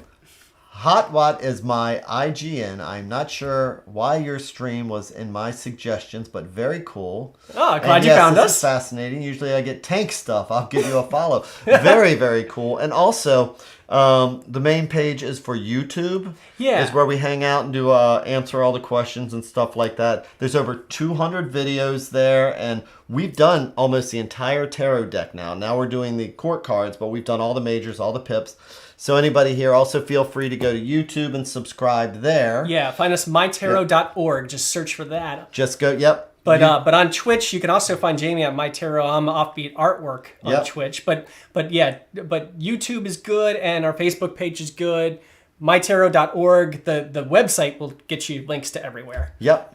Hot Watt is my IGN. I'm not sure why your stream was in my suggestions, but very cool. Oh, glad you found us. This is fascinating. Usually I get tank stuff. I'll give you a follow. Very, very cool. And also, the main page is for YouTube. Yeah. Is where we hang out and do answer all the questions and stuff like that. There's over 200 videos there, and we've done almost the entire tarot deck now. Now we're doing the court cards, but we've done all the majors, all the pips. So anybody here, also feel free to go to YouTube and subscribe there. Yeah, find us MyTarot.org. Just search for that. Just go, yep. But on Twitch, you can also find Jamie at MyTarot. I'm Offbeat Artwork on Twitch. But YouTube is good, and our Facebook page is good. MyTarot.org, the website will get you links to everywhere. Yep.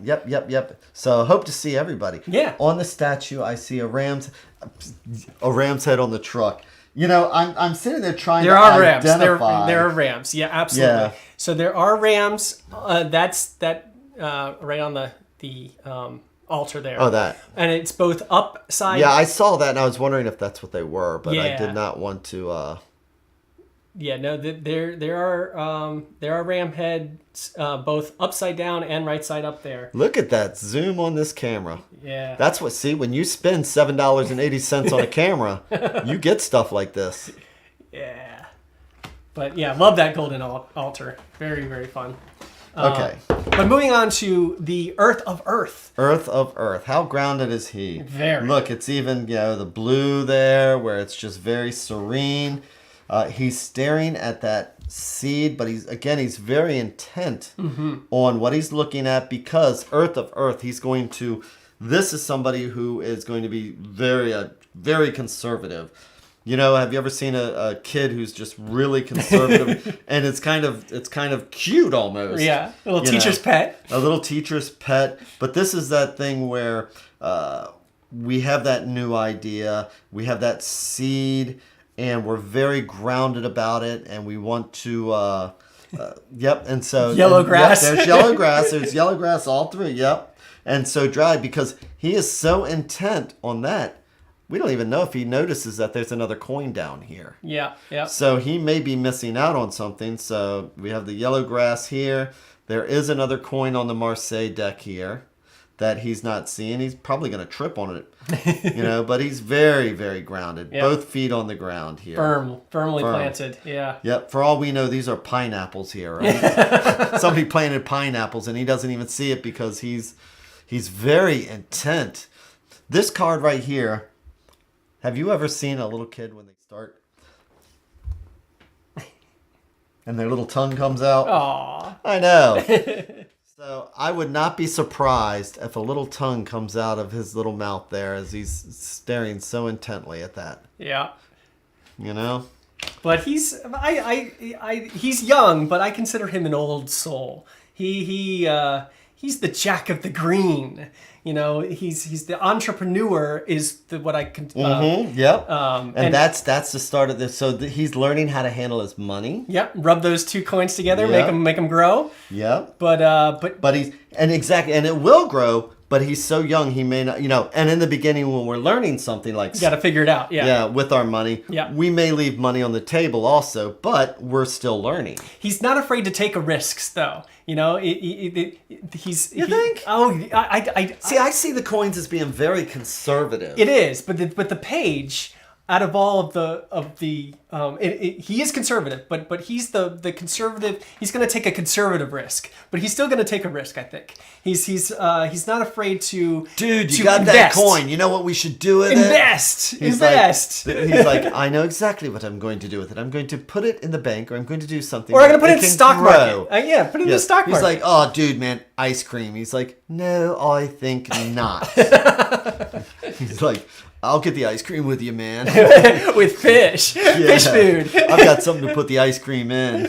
So hope to see everybody. Yeah. On the statue, I see a ram's head on the truck. You know, I'm sitting there trying to identify. There are rams. Yeah, absolutely. Yeah. So there are rams. That's right on the altar there. Oh, that. And it's both upside. Yeah, I saw that, and I was wondering if that's what they were, but yeah. I did not want to. Yeah, no, there are ram heads both upside down and right side up there. Look at that zoom on this camera. Yeah. That's what, see, when you spend $7.80 on a camera, you get stuff like this. Yeah. But yeah, love that golden altar. Very, very fun. Okay. But moving on to the Earth of Earth. Earth of Earth. How grounded is he? Very. Look, it's even, the blue there where it's just very serene. He's staring at that seed, but he's very intent on what he's looking at, because Earth of Earth, this is somebody who is going to be very, very conservative. Have you ever seen a kid who's just really conservative and it's kind of cute almost? Yeah, a little teacher's pet. A little teacher's pet. But this is that thing where we have that new idea, we have that seed, and we're very grounded about it, and we want to, and so... Yellow grass. There's yellow grass. There's yellow grass all through, yep. And so dry, because he is so intent on that. we don't even know if he notices that there's another coin down here. Yeah, yeah. So he may be missing out on something. So we have the yellow grass here. There is another coin on the Marseille deck here that he's not seeing. He's probably going to trip on it, but he's very, very grounded. Yep. Both feet on the ground here. Firmly planted. Yeah. Yep. For all we know, these are pineapples here, right? Somebody planted pineapples and he doesn't even see it because he's very intent. This card right here, have you ever seen a little kid when they start and their little tongue comes out? Aww. I know. So I would not be surprised if a little tongue comes out of his little mouth there as he's staring so intently at that. Yeah. But he's young, but I consider him an old soul. He's the Jack of the Green. He's the entrepreneur is what I can. Yep. And that's the start of this. So he's learning how to handle his money. Yep. Rub those two coins together, make them grow. Yep. But he's and it will grow. But he's so young, he may not, and in the beginning when we're learning something like... You got to figure it out, yeah. Yeah, with our money. Yeah. We may leave money on the table also, but we're still learning. He's not afraid to take risks, though. He's... You think? Oh, I see the coins as being very conservative. It is, but the page... Out of all of the he is conservative, but he's the conservative. He's going to take a conservative risk, but he's still going to take a risk. I think he's not afraid to. Dude, you to got invest. That coin. You know what we should do with invest. it? Invest. He's like, I know exactly what I'm going to do with it. I'm going to put it in the bank, or I'm going to do something. Or I'm going to put it in the stock market. Put it in the stock market. He's like, oh, dude, man, ice cream. He's like, no, I think not. He's like, I'll get the ice cream with you, man. With fish. Yeah. Fish food. I've got something to put the ice cream in.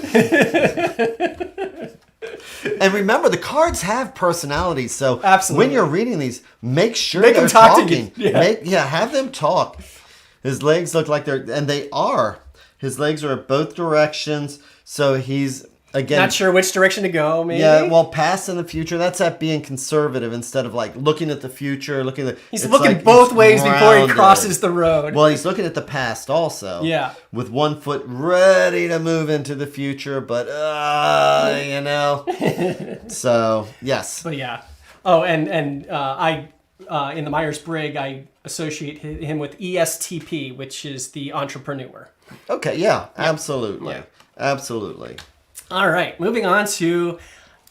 And remember, the cards have personalities. So absolutely. When you're reading these, make sure they're talking. Yeah. Have them talk. His legs look like and they are. His legs are at both directions. So he's... Again, not sure which direction to go, maybe? Yeah, well, past and the future, that's that being conservative instead of like looking at the future, He's looking like both ways before he crosses the road. Well, he's looking at the past also. Yeah. With one foot ready to move into the future, but, So, yes. But yeah. Oh, and I, in the Myers-Briggs, I associate him with ESTP, which is the entrepreneur. Okay, yeah, absolutely. Yeah. Absolutely. All right, moving on to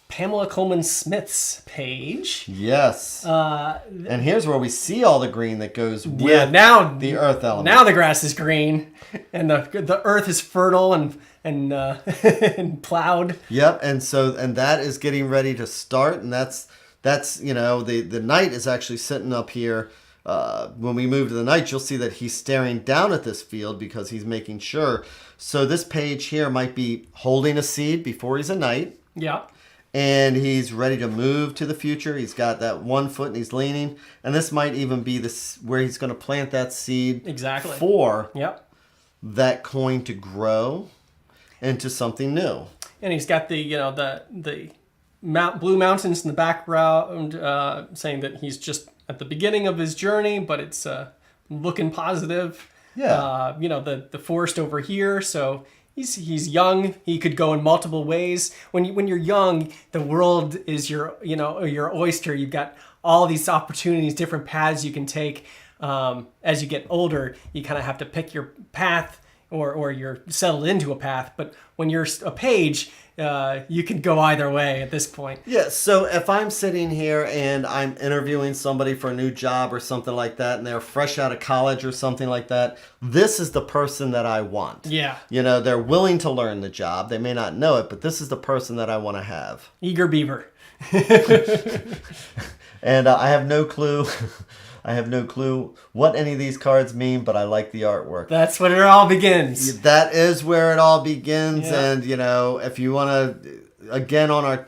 Pamela Coleman Smith's page. Yes. And here's where we see all the green that goes with the earth element. Now the grass is green, and the earth is fertile and and plowed. Yep, and that is getting ready to start, and that's the knight is actually sitting up here. When we move to the knight, you'll see that he's staring down at this field because he's making sure. So this page here might be holding a seed before he's a knight. Yeah. And he's ready to move to the future. He's got that one foot and he's leaning. And this might even be where he's going to plant that seed. Exactly. For that coin to grow into something new. And he's got the blue mountains in the background, saying that he's just at the beginning of his journey, but it's looking positive. Yeah. The forest over here. So he's young. He could go in multiple ways. When you're young, the world is your oyster. You've got all these opportunities, different paths you can take. As you get older, you kind of have to pick your path, or you're settled into a path. But when you're a page, you can go either way at this point. Yeah, so if I'm sitting here and I'm interviewing somebody for a new job or something like that, and they're fresh out of college or something like that, this is the person that I want. Yeah. They're willing to learn the job. They may not know it, but this is the person that I want to have. Eager beaver. And I have no clue. I have no clue what any of these cards mean, but I like the artwork. That's when it all begins. That is where it all begins. Yeah. And, if you want to, again, on the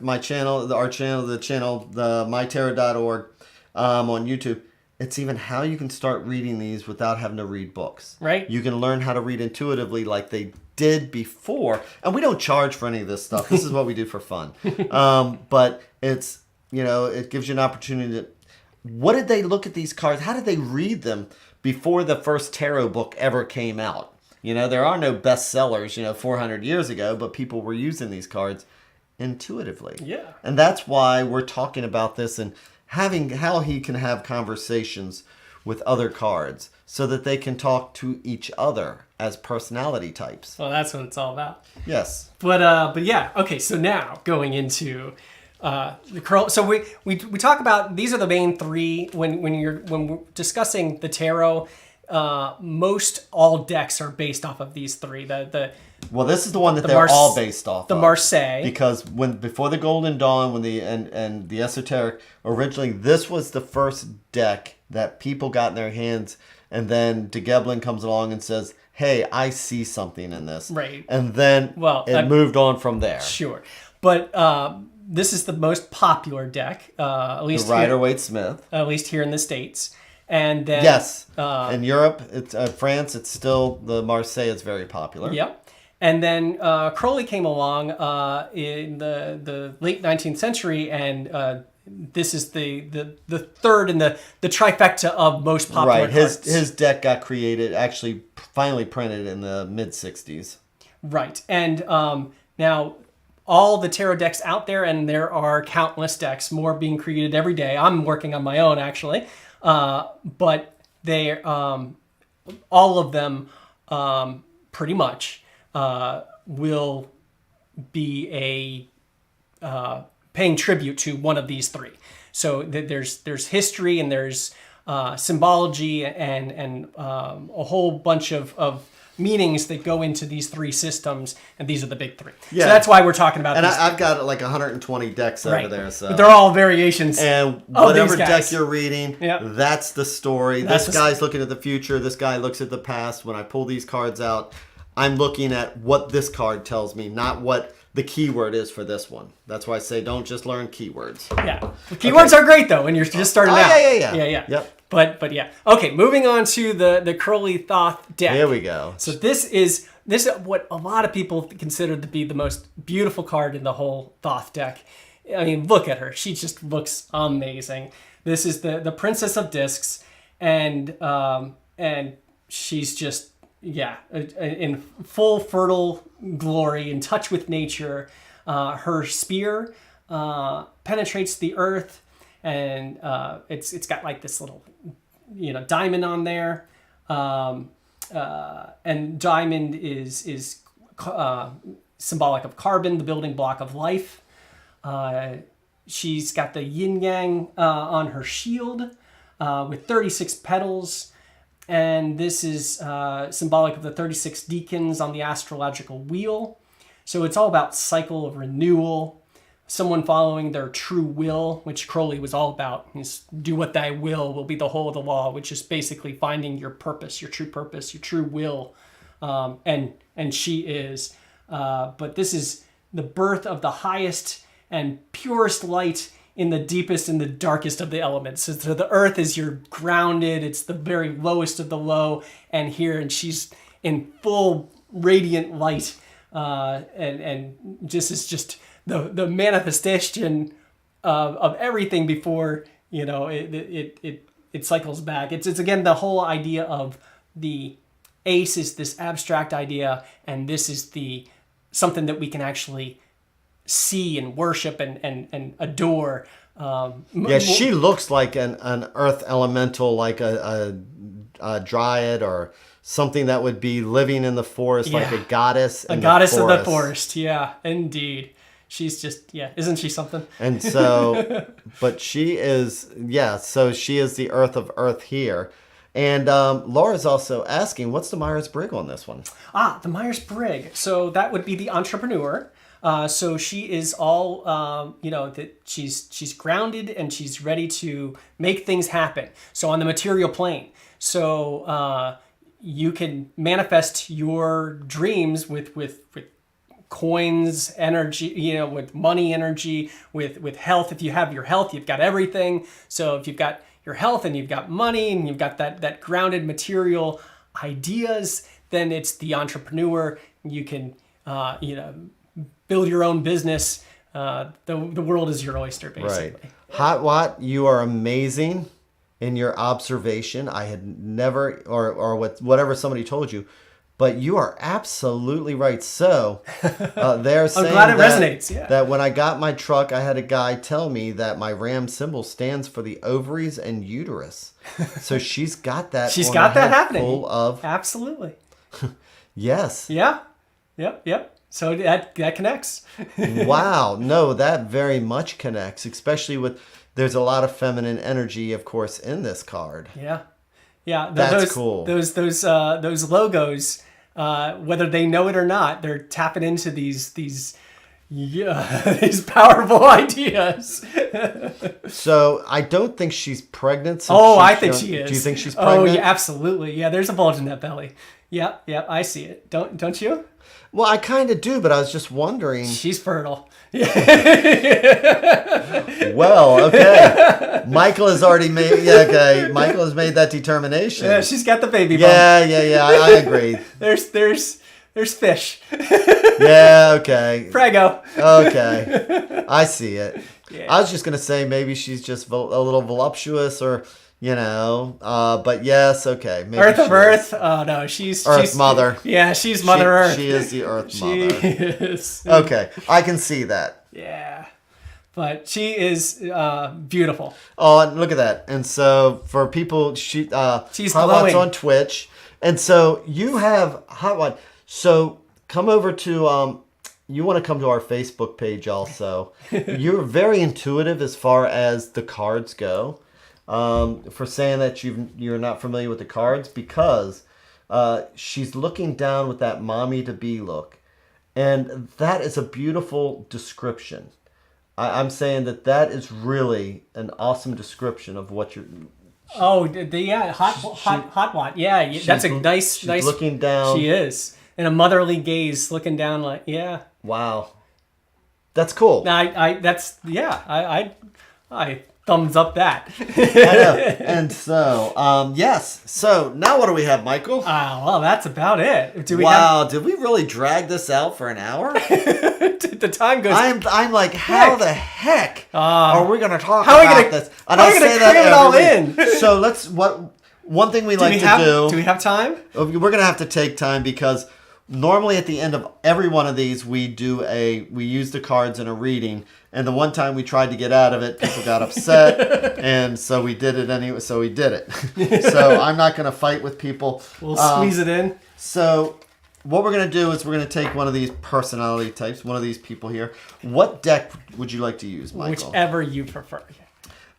MyTarot.org, on YouTube, it's even how you can start reading these without having to read books. Right. You can learn how to read intuitively like they did before. And we don't charge for any of this stuff. This is what we do for fun. But it's, it gives you an opportunity to... What did they look at these cards? How did they read them before the first tarot book ever came out. There are no bestsellers, 400 years ago, but people were using these cards intuitively. Yeah. And that's why we're talking about this and how he can have conversations with other cards so that they can talk to each other as personality types. Well, that's what it's all about. Yes. But yeah, okay. So now going into the curl. So we talk about these are the main three when we're discussing the tarot. Most all decks are based off of these three. Well, this is the one that they're all based off the of. Marseille. Because before the Golden Dawn, when and the Esoteric, originally this was the first deck that people got in their hands, and then de Gebelin comes along and says, "Hey, I see something in this." Right. And then it moved on from there. Sure. But this is the most popular deck, at least the Rider-Waite-Smith. At least here in the States. And then yes, in Europe, France, it's still the Marseille is very popular. Yep. And then Crowley came along in the late 19th century, and this is the third in the trifecta of most popular cards. His deck got created, actually finally printed in the mid-60s. Right. And now all the tarot decks out there, and there are countless decks, more being created every day. I'm working on my own, actually. But they, all of them, pretty much, will be paying tribute to one of these three. So there's history and there's symbology and a whole bunch of meanings that go into these three systems, and these are the big three. Yeah. So that's why we're talking about. And I've got like 120 decks over there, so but they're all variations. And whatever deck you're reading, that's the story. This guy's looking at the future. This guy looks at the past. When I pull these cards out, I'm looking at what this card tells me, not what the keyword is for this one. That's why I say don't just learn keywords. Yeah, the keywords are great though when you're just starting out. Yeah. Yep. But yeah. Okay, moving on to the Crowley Thoth deck. Here we go. So this is what a lot of people consider to be the most beautiful card in the whole Thoth deck. I mean, look at her. She just looks amazing. This is the Princess of Discs, and she's just in full fertile glory, in touch with nature. Her spear penetrates the earth, and it's got like this little diamond on there, and diamond is symbolic of carbon, the building block of life. She's got the yin yang on her shield with 36 petals, and this is symbolic of the 36 deacons on the astrological wheel. So it's all about cycle of renewal, someone following their true will, which Crowley was all about. He's, do what thy will be the whole of the law, which is basically finding your purpose, your true will. And she is. But this is the birth of the highest and purest light in the deepest and the darkest of the elements. So the earth is your grounded, it's the very lowest of the low, and she's in full radiant light. And this is just the manifestation of everything before it cycles back. It's again the whole idea of the ace is this abstract idea, and this is something that we can actually see and worship and adore. She looks like an earth elemental, like a dryad or something that would be living in the forest, like a goddess. A goddess of the forest. Yeah, indeed. She's just, isn't she something? And so, but she is, so she is the earth of earth here. And Laura's also asking, what's the Myers-Briggs on this one? The Myers-Briggs. So that would be the entrepreneur. So she is all, that she's grounded and she's ready to make things happen. So on the material plane. So you can manifest your dreams with coins, energy, with money energy, with health. If you have your health, you've got everything. So if you've got your health and you've got money and you've got that grounded material ideas, then it's the entrepreneur. You can, build your own business. The world is your oyster, basically. Right. Hot Watt, you are amazing. in your observation. I had never, or whatever somebody told you, but you are absolutely right. So they're saying I'm glad it resonates. Yeah. that when I got my truck, I had a guy tell me that my RAM symbol stands for the ovaries and uterus. So she's got that. She's on got her that head happening. Full of Absolutely. yes. Yeah. Yep. So that connects. Wow. No, that very much connects, especially with there's a lot of feminine energy, of course, in this card. Yeah. Yeah. That's cool. Those logos, whether they know it or not, they're tapping into these powerful ideas. So I don't think she's pregnant. Oh, I think she is. Do you think she's pregnant? Oh, yeah, absolutely. Yeah, there's a bulge in that belly. Yeah, I see it. Don't you? Well, I kind of do, but I was just wondering. She's fertile. Well, okay. Michael has already made. Yeah, okay. Michael has made that determination. Yeah, she's got the baby bump. Yeah. I agree. There's fish. Yeah. Okay. Prego. Okay. I see it. Yeah. I was just gonna say maybe she's just a little voluptuous, or but yes, okay. Maybe Earth of she Earth. is. Oh no, she's Mother. Yeah, she's Mother Earth. She is the Earth She Mother. is. Okay, I can see that. Yeah, but she is beautiful. Oh, and look at that. And so for people, she's glowing on Twitch, and so you have Hot One. So come over to you want to come to our Facebook page also. You're very intuitive as far as the cards go. For saying that you're not familiar with the cards, because she's looking down with that mommy to be look, and that is a beautiful description. I'm saying that is really an awesome description of what you're. Oh, hot one. Yeah, that's a nice. Looking down. She is in a motherly gaze, looking down like Wow, that's cool. I thumbs up that. I know. And so, yes. So now what do we have, Michael? Well, that's about it. Did we really drag this out for an hour? The time goes. I'm like, how the heck are we going to talk how about are we gonna, this? And I say that it all in. So one thing we like to do. Do we have time? We're going to have to take time, because normally at the end of every one of these, we use the cards in a reading. And the one time we tried to get out of it, people got upset, and so we did it anyway. So we did it. So I'm not going to fight with people. We'll squeeze it in. So what we're going to do is we're going to take one of these personality types, one of these people here. What deck would you like to use, Michael? Whichever you prefer.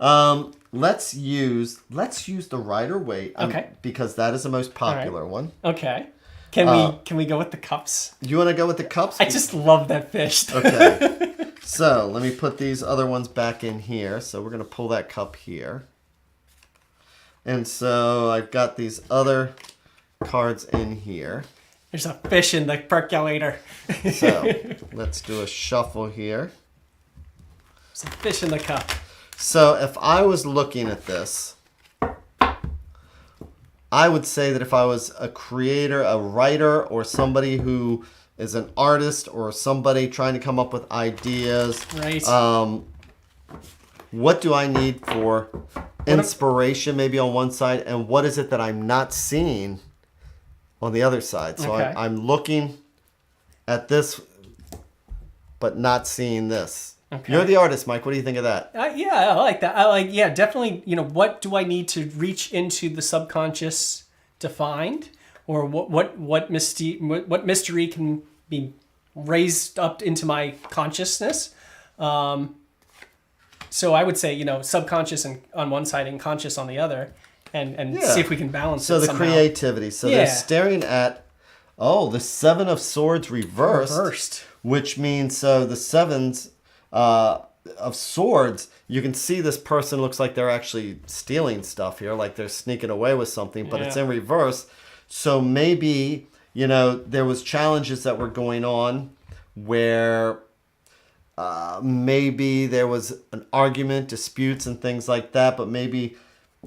Let's use the Rider-Waite. Okay. Because that is the most popular one. Okay. Can we go with the cups? You want to go with the cups? I just love that fish. Okay. So let me put these other ones back in here. So we're going to pull that cup here. And so I've got these other cards in here. There's a fish in the percolator. So let's do a shuffle here. There's a fish in the cup. So if I was looking at this, I would say that if I was a creator, a writer, or somebody who is an artist, or somebody trying to come up with ideas, right? What do I need for inspiration, maybe on one side, and what is it that I'm not seeing on the other side? So okay. I'm looking at this, but not seeing this. Okay. You're the artist, Mike. What do you think of that? Yeah, I like that. Definitely. What do I need to reach into the subconscious to find, or what mystery can be raised up into my consciousness? So I would say, subconscious on one side and conscious on the other, and see if we can balance. So it the somehow. creativity. So they're staring at, the Seven of Swords reversed. Which means the sevens of swords, you can see this person looks like they're actually stealing stuff here, like they're sneaking away with something, but it's in reverse. So maybe, there was challenges that were going on where maybe there was an argument, disputes and things like that, but maybe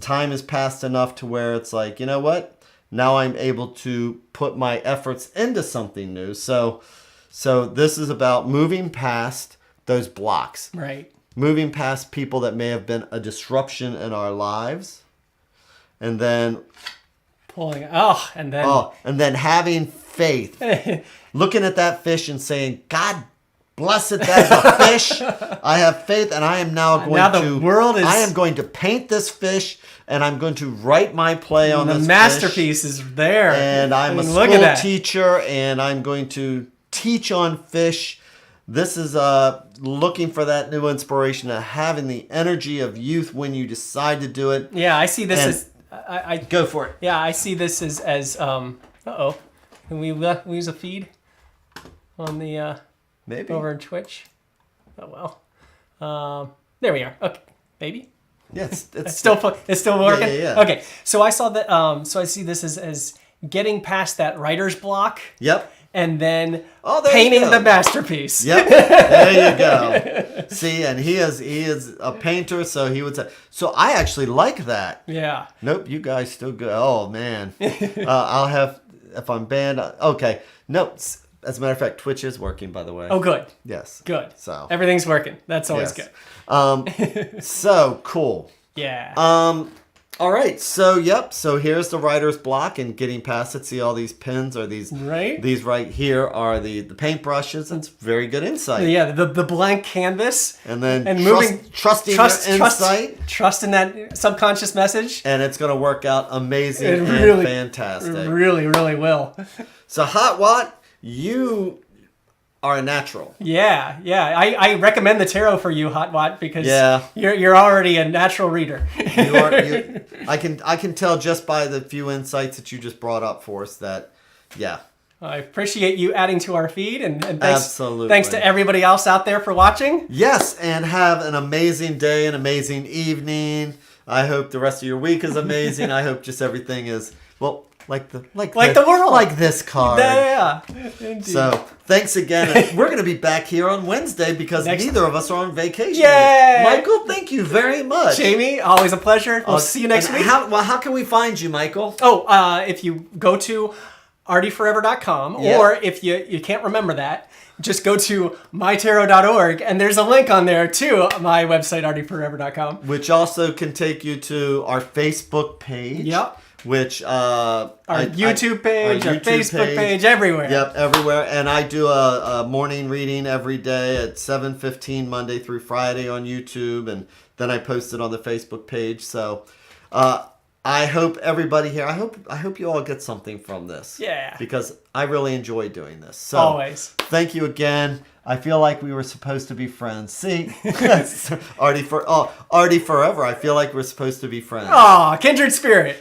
time has passed enough to where it's like, you know what? Now I'm able to put my efforts into something new. So this is about moving past those blocks. Right. Moving past people that may have been a disruption in our lives. and then Pulling. And then having faith. Looking at that fish and saying, God bless it, that's a fish. I have faith, and I am now going to paint this fish, and I'm going to write my play on this fish. The masterpiece is there. And I'm a school teacher, and I'm going to teach on fish. This is looking for that new inspiration of having the energy of youth when you decide to do it. Yeah, I see this as... I go for it. Yeah, I see this as can we use a feed on the maybe over in Twitch? Oh well. There we are. Okay, maybe. Yes, it's still working. Yeah. Okay, so I saw that. So I see this as getting past that writer's block. Yep. And then painting the masterpiece. Yep. There you go. See, and he is a painter, so he would say. So I actually like that. Yeah. Nope, you guys still go. Oh man, I'll have if I'm banned. Okay. Nope. As a matter of fact, Twitch is working, by the way. Oh, good. Yes. Good. So everything's working. That's always good. So cool. Yeah. All right, so so here's the writer's block, and getting past it. See all these pins are these These right here are the paint brushes. It's very good insight. Yeah, the blank canvas, and then trusting your insight, trust in that subconscious message, and it's going to work out amazing and fantastic. It really, really will. So Hot Watt, you are a natural. Yeah. I recommend the tarot for you, Hot Watt, because you're already a natural reader. I can tell just by the few insights that you just brought up for us that, I appreciate you adding to our feed, and thanks, absolutely. Thanks to everybody else out there for watching. Yes, and have an amazing day, an amazing evening. I hope the rest of your week is amazing. I hope just everything is, like the world, like this card. Yeah. Indeed. So thanks again. We're going to be back here on Wednesday because neither of us are on vacation. Yay! Michael, thank you very much. Jamie, always a pleasure. We'll see you next week. How can we find you, Michael? If you go to artieforever.com, or if you can't remember that, just go to MyTarot.org, and there's a link on there to my website, artieforever.com. Which also can take you to our Facebook page. Yep. Which our YouTube page, our Facebook page, everywhere. Yep, everywhere. And I do a morning reading every day at 7:15 Monday through Friday on YouTube, and then I post it on the Facebook page. So I hope everybody here. I hope you all get something from this. Yeah. Because I really enjoy doing this. So always. Thank you again. I feel like we were supposed to be friends. See, Artie forever. I feel like we're supposed to be friends. Aw, kindred spirit.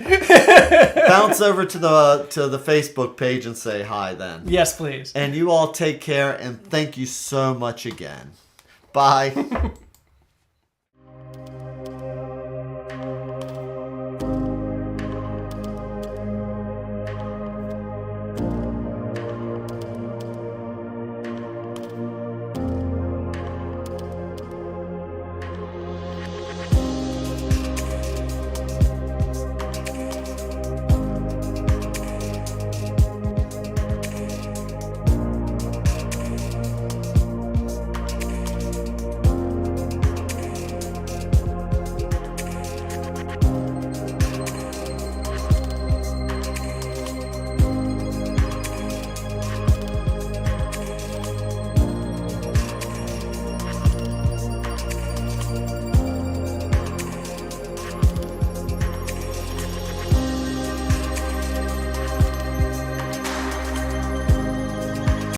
Bounce over to the Facebook page and say hi then. Yes, please. And you all take care, and thank you so much again. Bye.